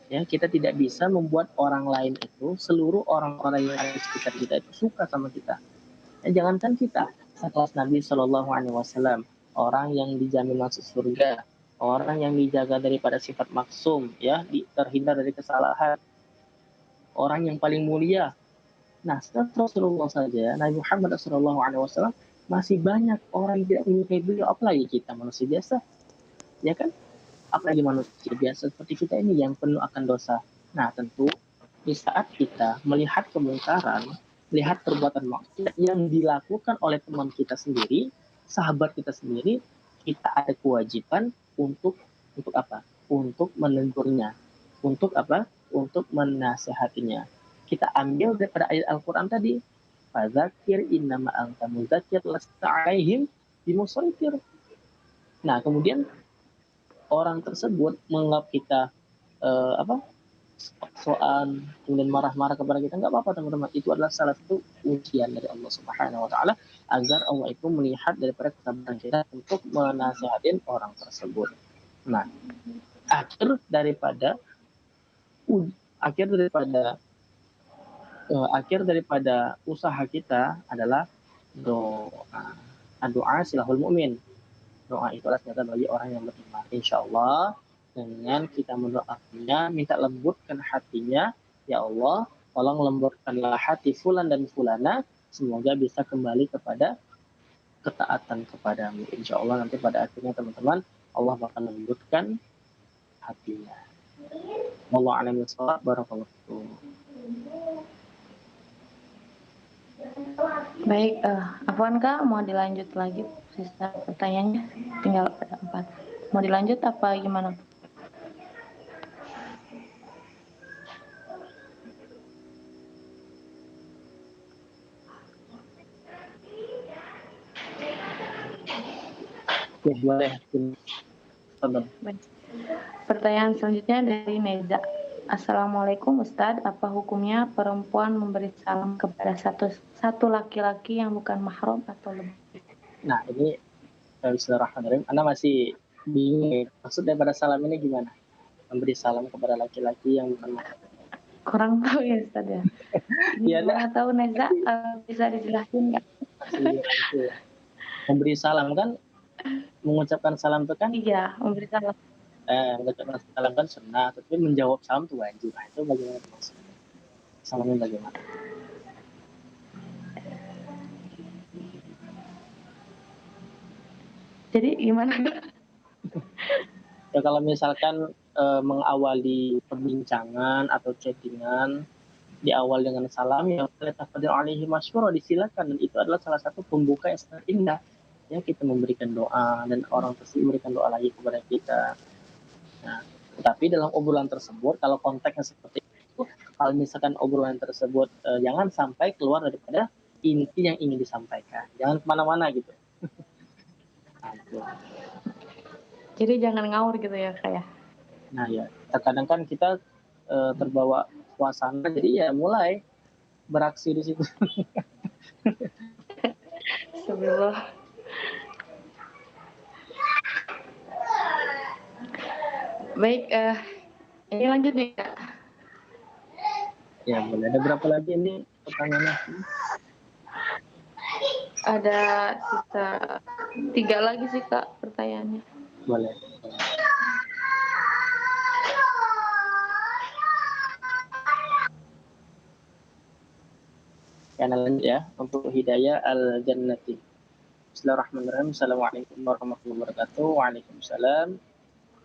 Ya, kita tidak bisa membuat orang lain itu, seluruh orang-orang yang ada di sekitar kita itu suka sama kita. Ya, jangankan kita, sekelas Nabi Shallallahu Alaihi Wasallam, orang yang dijamin masuk surga, orang yang dijaga daripada sifat maksum, ya, terhindar dari kesalahan, orang yang paling mulia. Nah, setelah Rasulullah saja, Nabi Muhammad Shallallahu Alaihi Wasallam, masih banyak orang yang tidak menyukai beliau, apalagi kita manusia biasa, ya kan? Apalagi manusia biasa seperti kita ini yang penuh akan dosa. Nah, tentu di saat kita melihat kemungkaran, melihat perbuatan maksiat yang dilakukan oleh teman kita sendiri, sahabat kita sendiri, kita ada kewajiban untuk apa? Untuk menegurnya. Untuk apa? Untuk menasehatinya. Kita ambil daripada ayat Al-Quran tadi. Fadzakir innama anta mudzakir lasta alaihim bimusaitir. Nah, kemudian orang tersebut menganggap kita soal kemudian marah-marah kepada kita, nggak apa-apa teman-teman. Itu adalah salah satu ujian dari Allah Subhanahu Wa Taala agar Allah itu melihat daripada kesabaran kita untuk menasihatin orang tersebut. Nah, akhir daripada usaha kita adalah doa. Doa silahul mu'min. Doa itu adalah senjata bagi orang yang beriman. Insya Allah dengan kita mendoakannya, minta lembutkan hatinya, ya Allah, tolong lembutkanlah hati fulan dan fulana, semoga bisa kembali kepada ketaatan kepadamu. Insya Allah nanti pada akhirnya teman-teman, Allah bakal lembutkan hatinya. Wallahu a'lam bishawab. Barakallahu fikum. Baik, Afwan Kak, mau dilanjut lagi sisa pertanyaannya? Tinggal ada 4. Mau dilanjut apa gimana? Ya, boleh. Baik. Pertanyaan selanjutnya dari Neza. Assalamualaikum Ustadz, apa hukumnya perempuan memberi salam kepada satu laki-laki yang bukan mahram atau lebih? Nah, ini Bismillahirrahmanirrahim. Anda masih bingung maksud daripada salam ini gimana? Memberi salam kepada laki-laki yang bukan mahram. Kurang tahu ya Ustadz ya. Ya, Gimana tahu Neza, bisa dijelasin nggak? Memberi salam kan, mengucapkan salam itu kan? Iya, memberi salam. Mengucapkan salam kan sunnah, tapi menjawab salam itu wajib. Nah, itu bagaimana maksudnya? Salamnya bagaimana? Jadi gimana? Ya, kalau misalkan mengawali perbincangan atau chattingan diawal dengan salam, ya tafadhal alaihi masyura, disilakan, dan itu adalah salah satu pembuka yang sangat indah. Ya, kita memberikan doa dan orang tersebut memberikan doa lagi kepada kita. Nah, tapi dalam obrolan tersebut, kalau konteksnya seperti itu, kalau misalkan obrolan tersebut jangan sampai keluar daripada inti yang ingin disampaikan, jangan kemana-mana gitu. Jadi jangan ngawur gitu ya kayak. Nah ya, terkadang kan kita terbawa suasana, jadi ya mulai beraksi di situ. Sebelum baik, ini lanjut nih Kak. Ya boleh. Ada berapa lagi ini pertanyaannya? Ada sisa 3 lagi sih Kak pertanyaannya. Boleh. Ya, lanjut ya, untuk Hidayah Al-Jannati. Bismillahirrahmanirrahim. Assalamualaikum warahmatullahi wabarakatuh. Waalaikumsalam.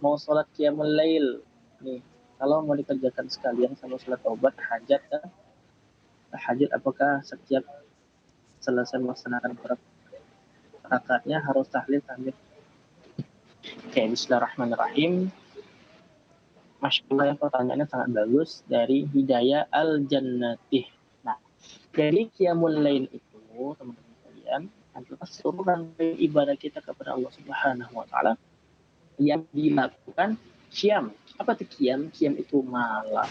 Mau sholat qiyamul lail nih, kalau mau dikerjakan sekalian sama sholat taubat hajat kan? Hajat apakah setiap selesai melaksanakan rakaatnya harus tahlil tahmid? Oke, Bismillahirrahmanirrahim. Masya Allah, yang pertanyaannya sangat bagus dari Hidayah Al-Jannatih. Nah, jadi Qiyamul Lail itu, teman-teman sekalian, adalah seluruh rangkaian ibadah kita kepada Allah Subhanahu wa Ta'ala yang dilakukan qiyam. Apa itu qiyam? Qiyam itu malam.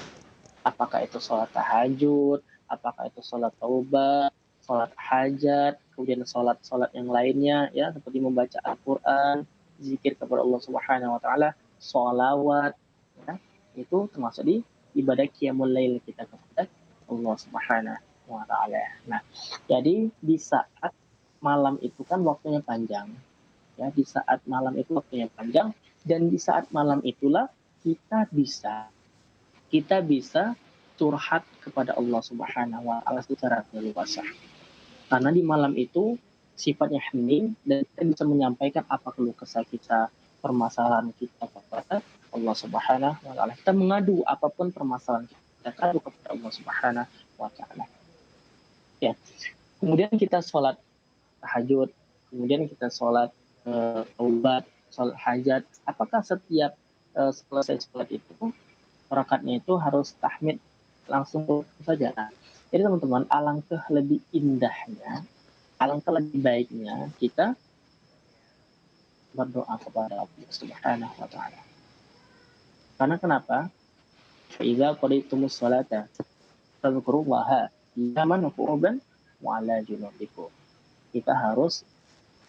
Apakah itu sholat tahajud, apakah itu sholat taubat, sholat hajat, kemudian sholat-sholat yang lainnya, ya, seperti membaca Al-Quran, zikir kepada Allah Subhanahu wa Ta'ala, sholawat, ya, itu termasuk di ibadah qiyamul lail kita kepada Allah Subhanahu wa Ta'ala. Nah, jadi di saat malam itu kan waktunya panjang, ya, di saat malam itu waktunya panjang, dan di saat malam itulah kita bisa curhat kepada Allah Subhanahu wa Ta'ala secara leluasa. Karena di malam itu sifatnya hening dan kita bisa menyampaikan apa keluh kesah kita, permasalahan kita kepada Allah Subhanahu wa Ta'ala. Kita mengadu apapun permasalahan kita adu kepada Allah Subhanahu wa Ta'ala. Ya. Kemudian kita sholat tahajud, kemudian kita sholat taubat, sholat hajat. Apakah setiap selesai sholat itu rakaatnya itu harus tahmid langsung saja? Nah, jadi teman-teman, alangkah lebih indahnya, alangkah lebih baiknya kita berdoa kepada Allah Subhanahu wa Ta'ala. Karena kenapa? Idza qadaytumus sholata fadhkurullaha qiyaman wa qu'udan wa 'ala junubikum. Kita harus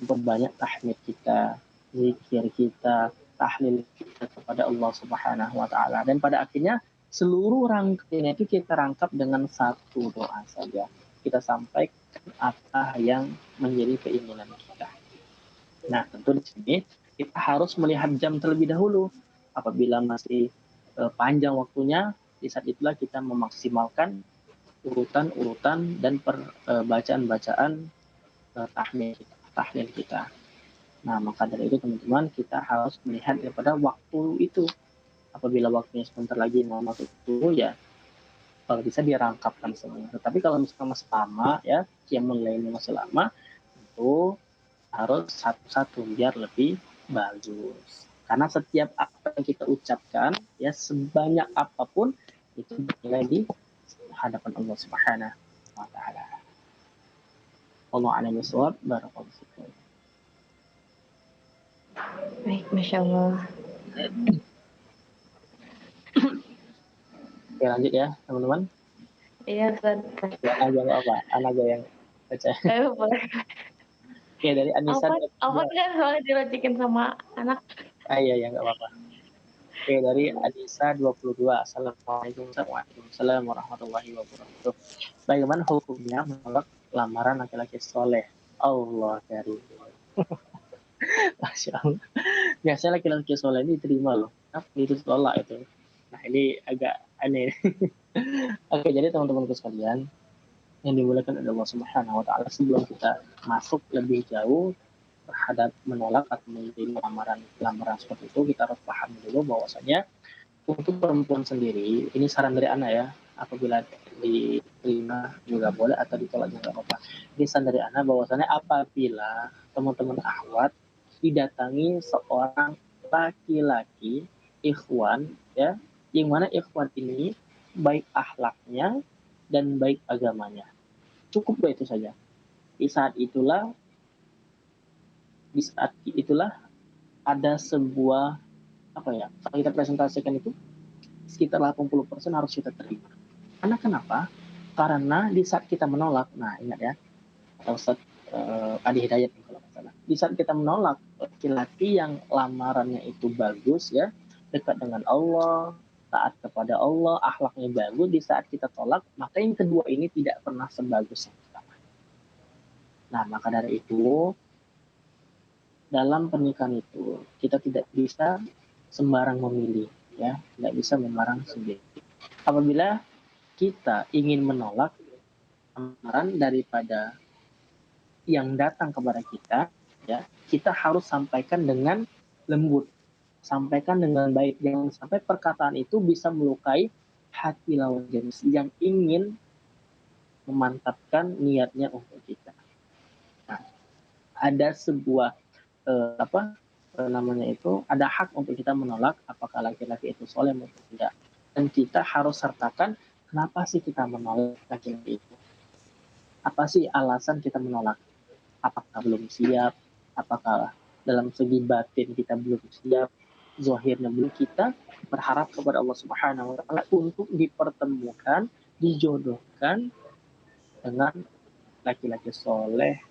berbanyak tahmid kita, zikir kita, tahlil kita kepada Allah Subhanahu wa Ta'ala. Dan pada akhirnya seluruh rangkaian itu kita rangkap dengan satu doa saja. Kita sampaikan apa yang menjadi keinginan kita. Nah, tentu di sini kita harus melihat jam terlebih dahulu. Apabila masih panjang waktunya, di saat itulah kita memaksimalkan urutan-urutan dan bacaan-bacaan tahlil kita. Nah, maka dari itu teman-teman, kita harus melihat daripada waktu itu. Apabila waktunya sebentar lagi mau masuk itu, ya kalau bisa dirangkapkan semua. Tetapi kalau misalkan masih lama, ya qiyamul lailnya masih lama, itu harus satu-satu biar lebih bagus. Karena setiap apa yang kita ucapkan, ya sebanyak apapun, itu dinilai di hadapan Allah Subhanahu wa Ta'ala. Allah a'lam bishawab. Barakallahu fikum. Baik, Masya Allah. Oke, lanjut ya teman-teman. Iya, Ustaz. Anak apa? Anak yang baca. Boleh. Oke, dari Anissa. Apa kan soalnya dilojikin sama anak. Iya, nggak apa-apa. Oke, dari Anissa 22. Assalamualaikum warahmatullahi wabarakatuh. Bagaimana hukumnya menolak lamaran laki-laki soleh? Allah karim. Masya Allah. Biasanya laki-laki soleh ini diterima loh. Tapi itu tolak itu. Nah, ini agak aneh. Oke, jadi teman-temanku sekalian yang dimuliakan oleh Allah Subhanahu wa Ta'ala, sebelum kita masuk lebih jauh terhadap menolak atau menerima lamaran seperti itu, kita harus paham dulu bahwasanya untuk perempuan sendiri, ini saran dari Ana ya, apabila diterima juga boleh atau ditolak juga apa-apa. Ini saran dari Ana bahwasanya apabila teman-teman akhwat didatangi seorang laki-laki ikhwan, ya, yang mana ikhwan ini baik akhlaknya dan baik agamanya, cukup itu saja. Di saat itulah ada sebuah kalau kita presentasikan itu sekitar 80% harus kita terima. Karena kenapa? Karena di saat kita menolak, nah ingat ya, Ustaz Adi Hidayat kalau nggak salah, di saat kita menolak laki-laki yang lamarannya itu bagus, ya, dekat dengan Allah, taat kepada Allah, akhlaknya bagus, di saat kita tolak, maka yang kedua ini tidak pernah sebagus yang pertama. Nah, maka dari itu dalam pernikahan itu kita tidak bisa sembarang memilih, ya, tidak bisa memarang sendiri. Apabila kita ingin menolak lamaran daripada yang datang kepada kita, ya, kita harus sampaikan dengan lembut, sampaikan dengan baik, jangan sampai perkataan itu bisa melukai hati lawan jenis yang ingin memantapkan niatnya untuk kita. Nah, ada sebuah namanya itu ada hak untuk kita menolak apakah laki-laki itu soleh maupun tidak. Dan kita harus sertakan kenapa sih kita menolak laki-laki itu. Apa sih alasan kita menolak? Apakah belum siap? Apakah dalam segi batin kita belum siap? Zahirnya belum, kita berharap kepada Allah Subhanahu wa taala untuk dipertemukan, dijodohkan dengan laki-laki soleh,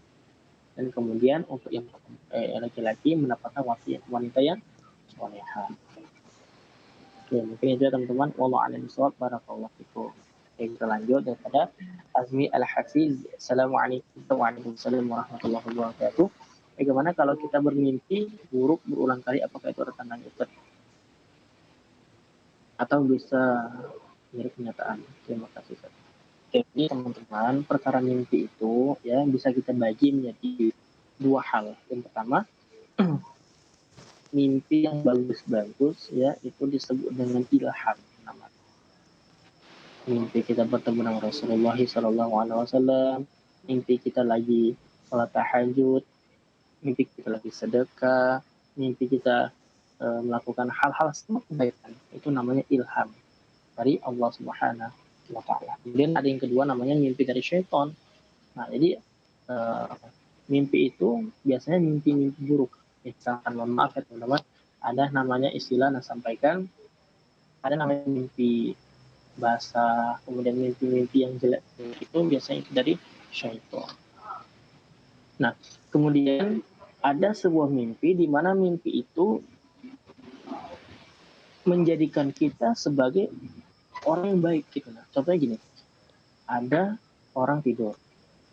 dan kemudian untuk yang laki-laki mendapatkan wanita yang solehah. Oke, mungkin itu ya teman-teman. Wallahu a'lam bishawab. Barakallahu fikum. Oke, kita lanjut daripada Azmi Al-Hafiz. Assalamualaikum warahmatullahi wabarakatuh. Bagaimana kalau kita bermimpi buruk berulang kali, apakah itu ada tandanya Ustaz? Atau bisa mirip kenyataan? Terima kasih Ustaz. Jadi teman-teman, perkara mimpi itu ya bisa kita bagi menjadi dua hal. Yang pertama, mimpi yang bagus-bagus ya itu disebut dengan ilham namanya. Mimpi kita bertemu dengan Rasulullah SAW, mimpi kita lagi sholat tahajud, mimpi kita lagi sedekah, mimpi kita melakukan hal-hal semua kebaikan, itu namanya ilham dari Allah Subhanahu wa taala. Kemudian ada yang kedua namanya mimpi dari syaitan. Nah, jadi mimpi itu biasanya mimpi-mimpi buruk. Misalkan, mohon maaf ya teman-teman, ada namanya istilah yang sampaikan, ada namanya mimpi basah, kemudian mimpi-mimpi yang jelek itu biasanya itu dari syaitan. Nah, kemudian ada sebuah mimpi di mana mimpi itu menjadikan kita sebagai orang yang baik gitu. Nah, contohnya gini, ada orang tidur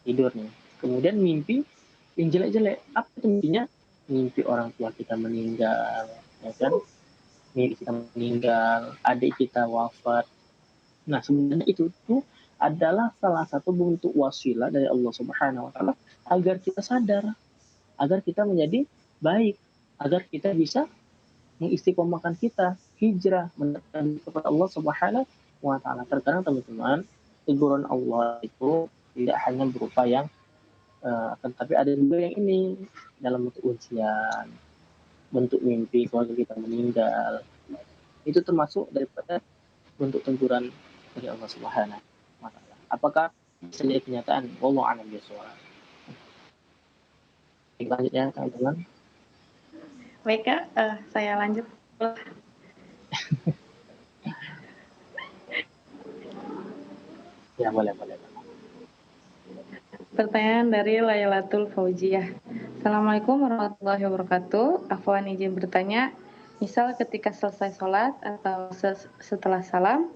nih, kemudian mimpi yang jelek-jelek. Apa itu mimpinya? Mimpi orang tua kita meninggal, ya kan? Mimpi kita meninggal, adik kita wafat. Nah, sebenarnya itu tuh adalah salah satu bentuk wasilah dari Allah Subhanahu wa taala agar kita sadar, agar kita menjadi baik, agar kita bisa mengistiqomahkan kita hijrah mendekatkan kepada Allah Subhanahu wa taala. Terkadang teman-teman, teguran Allah itu tidak hanya berupa yang tapi ada juga yang ini dalam bentuk ujian, bentuk mimpi keluarga kita meninggal. Itu termasuk daripada bentuk teguran dari Allah Subhanahu wa taala. Apakah bisa jadi kenyataan? Wallahu a'lam bishawab. Selanjutnya teman-teman. Baik Kak, saya lanjut. Ya, boleh. Pertanyaan dari Lailatul Fauziah. Assalamualaikum warahmatullahi wabarakatuh. Afwan izin bertanya, misal ketika selesai sholat atau setelah salam,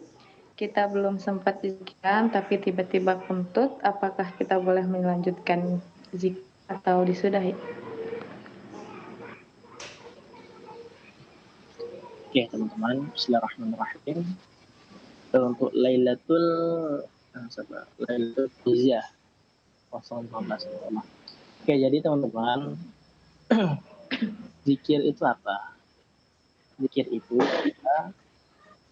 kita belum sempat zikran tapi tiba-tiba kuntut, apakah kita boleh melanjutkan zikir atau disudahi? Oke teman-teman, bismillahirrahmanirrahim. Untuk Lailatul Fauziah 015. Oke, jadi teman-teman, zikir itu apa? Zikir itu adalah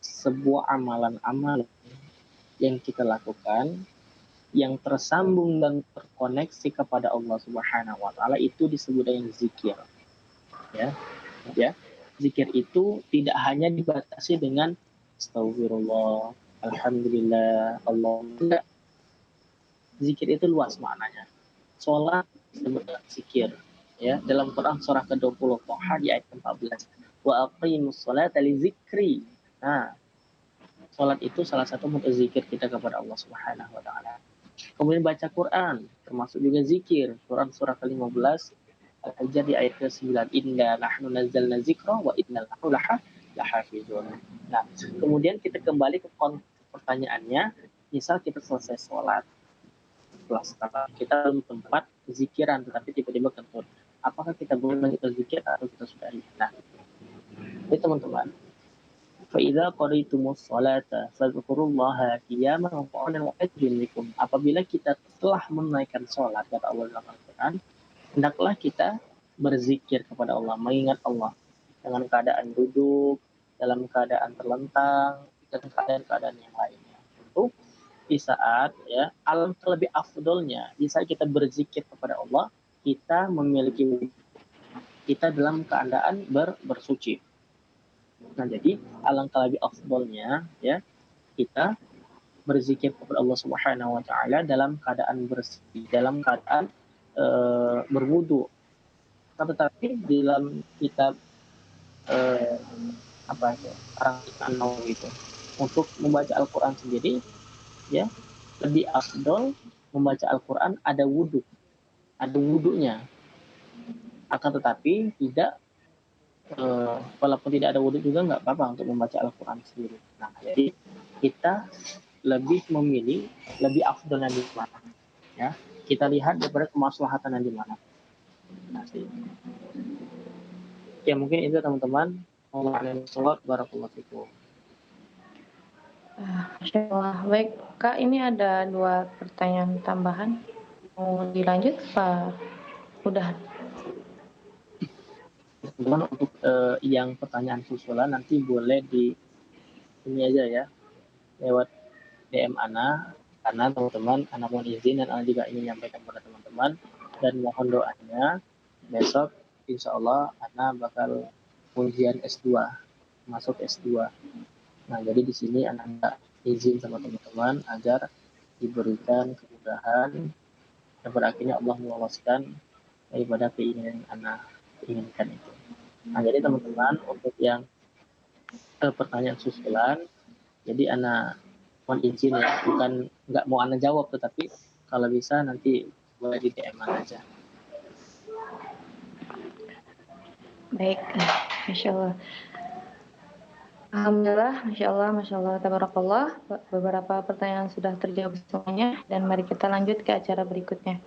sebuah amalan-amalan yang kita lakukan yang tersambung dan terkoneksi kepada Allah Subhanahu wa taala, itu disebut dengan zikir. Ya. Zikir itu tidak hanya dibatasi dengan astagfirullah, alhamdulillah, Allah. Enggak. Zikir itu luas maknanya. Sholat sebenarnya zikir. Ya, dalam Quran surah ke-20 Thaha di ayat 14. Wa aqimus sholata li zikri. Nah, sholat itu salah satu bentuk zikir kita kepada Allah Subhanahu wa taala. Kemudian baca Quran termasuk juga zikir. Quran surah ke-15 Al-Hijr di ayat ke-9. Inna nahnu nazzalna dzikra wa inna lahu lahafizun. Nah, kemudian kita kembali ke pertanyaannya, misal kita selesai sholat, setelah kita belum tempat zikiran tetapi tiba-tiba kentut, apakah kita boleh lanjut zikir atau kita sudahi? Nah, ini teman-teman, فَإِذَا قَضَيْتُمُ الصَّلَاةَ فَاذْكُرُوا اللَّهَ قِيَامًا وَقُعُودًا وَعَلَى جُنُوبِكُم. Apabila kita telah menunaikan sholat, kata Allah dalam Al-Quran, hendaklah kita berzikir kepada Allah, mengingat Allah dengan keadaan duduk, dalam keadaan terlentang, dan keadaan-keadaan yang lainnya. Tentu di saat ya alangkah lebih afdolnya di saat kita berzikir kepada Allah, kita memiliki kita dalam keadaan bersuci. Nah, jadi alangkah lebih afdolnya ya kita berzikir kepada Allah Subhanahu wa taala dalam keadaan bersih, dalam keadaan berwudu. Tetapi di dalam kitab apa itu An-Nawawi itu untuk membaca Al-Qur'an sendiri ya lebih afdol membaca Al-Qur'an ada wudunya. Akan tetapi tidak walaupun tidak ada wudhu juga nggak apa-apa untuk membaca Al-Quran sendiri. Nah, jadi kita lebih memilih lebih afdolnya di mana, ya. Kita lihat daripada kemaslahatan yang di mana. Nah, ya mungkin itu teman-teman. Waalaikumsalam warahmatullahi wabarakatuh. Masya Allah. Baik, Kak, ini ada 2 pertanyaan tambahan. Mau dilanjut Pak? Udah. Teman-teman untuk yang pertanyaan susulan nanti boleh di ini aja ya lewat DM Ana karena teman-teman Ana mohon izin dan Ana juga ingin menyampaikan kepada teman-teman dan mohon doanya besok insya Allah Ana bakal ujian S2 masuk S2. Nah jadi di sini Ana minta izin sama teman-teman agar diberikan kemudahan dan pada akhirnya Allah meloloskan daripada keinginan Ana inginkan itu. Nah jadi teman-teman untuk yang pertanyaan susulan jadi Ana mohon izin ya, bukan nggak mau Ana jawab, tetapi kalau bisa nanti boleh di DM aja. Baik, Masya Allah. Alhamdulillah, Masya Allah, Tabarakallah. Beberapa pertanyaan sudah terjawab semuanya dan mari kita lanjut ke acara berikutnya.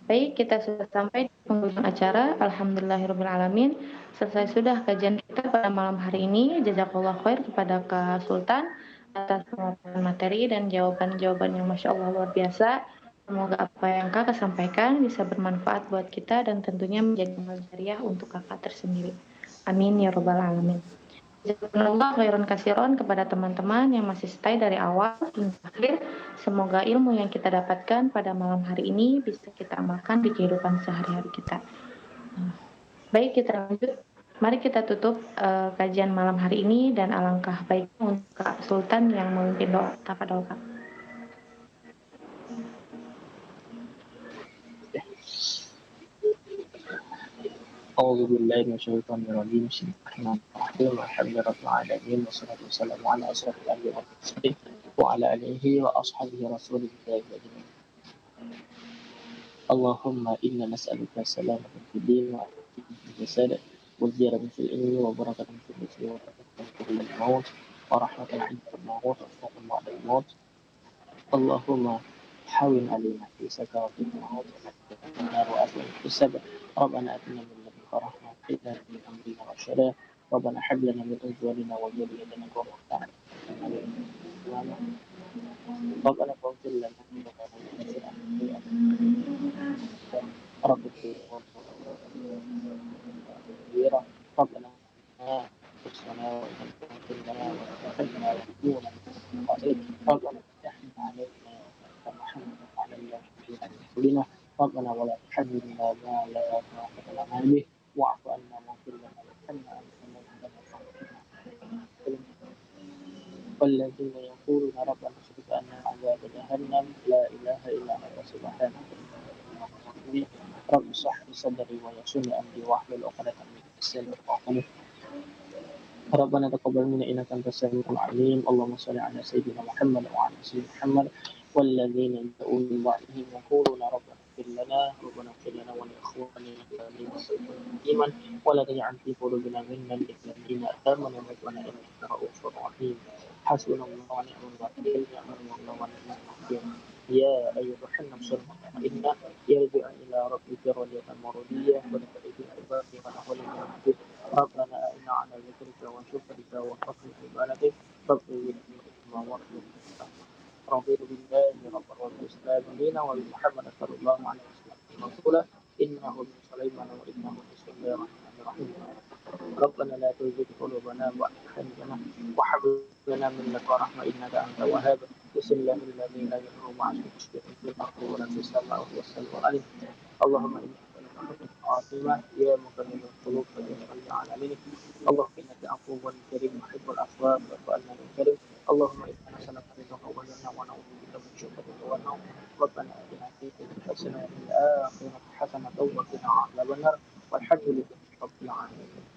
Baik, kita sudah sampai di penghujung acara. Alhamdulillahirrahmanirrahim. Selesai sudah kajian kita pada malam hari ini. Jazakallah khair kepada Kak Sultan atas pemaparan materi dan jawaban-jawaban yang Masya Allah luar biasa. Semoga apa yang Kakak sampaikan bisa bermanfaat buat kita dan tentunya menjadi amal jariah untuk Kakak tersendiri. Amin ya Rabbal Alamin. Jazakallah khairan kasiron kepada teman-teman yang masih stay dari awal hingga akhir. Semoga ilmu yang kita dapatkan pada malam hari ini bisa kita amalkan di kehidupan sehari-hari kita. Baik, kita lanjut. Mari kita tutup kajian malam hari ini dan alangkah baiknya untuk Kak Sultan yang memimpin doa. Tafadhol Kak. أعوذ بالله من الشيطان الرجيم بسم الله الرحمن الرحيم الحمد لله رب العالمين والصلاة والسلام على أشرف الأنبياء والمرسلين وعلى آله وأصحابه رسول الله أجمعين اللهم إنا نسألك السلامة في الدين وعافية في الجسد والزيادة في العلم وبركة في الرزق وبركة في الموت ورحمة عند الموت وفوق بعد الموت اللهم حاول علينا في سكرات الموت والنار وأسوأ الحساب ربنا آتنا من لدنك رحمة وهب من أمرنا رشدا ربنا هب لنا من أزواجنا وذريتنا قرة أعين ربنا اغفر لنا رب كبيرة ربنا أنفسنا وإن كنت لنا وتحبنا ونكون ربنا افتحنا علينا كما حملت على المرسلين ربنا ولا تحملنا ما لا طاقة لنا به واعف عنا واغفر لنا وارحمنا أنت مولانا والذين يقولون ربنا اصرف عنا عذاب جهنم لا إله إلا أنت سبحانك رب اشرح لي صدري ويسر لي أمري واحلل عقدة من لساني يفقهوا قولي ربنا تقبل منا إنك أنت السميع العليم اللهم صل على سيدنا محمد وعلى سيدنا محمد والذين يدعون من بعدهم يقولون ربنا اغفر لنا ولإخواننا الذين سبقونا بالإيمان ولا تجعل في قلوبنا غلا للذين آمنوا ربنا إنك رؤوف رحيم حسبنا الله ونعم الوكيل نعم الله ونعم الوكيل يا أيها النفس المطمئنة يرجع إلى ربك راضية مرضية وادخل في عبادك ونحول من ربنا إنا على ذكرك وشكرك وحسن عبادتك ربنا ما ورثنا رضيت بالله ربا والإسلام دينا وبمحمد صلى الله عليه وسلم رسولا إنه من سليمان وإنه بسم الله الرحمن الرحيم ربنا لا تزغ قلوبنا بعد إذ هديتنا وهب لنا من لدنك رحمة إنك أنت الوهاب بسم الله الذي لا يضر مع اسمه شيء في الأرض ولا في السماء وهو السميع العليم اللهم إنا نسألك الخاتمة يا مقلب القلوب ثبت قلبي على دينك اللهم إنك عفو كريم تحب العفو فاعف عنا يا كريم اللهم إنا نسألك رضاك والجنة ونعوذ بك من شرك والنار ربنا آتنا في الدنيا حسنة وفي الآخرة حسنة وقنا عذاب النار والحمد لله رب العالمين.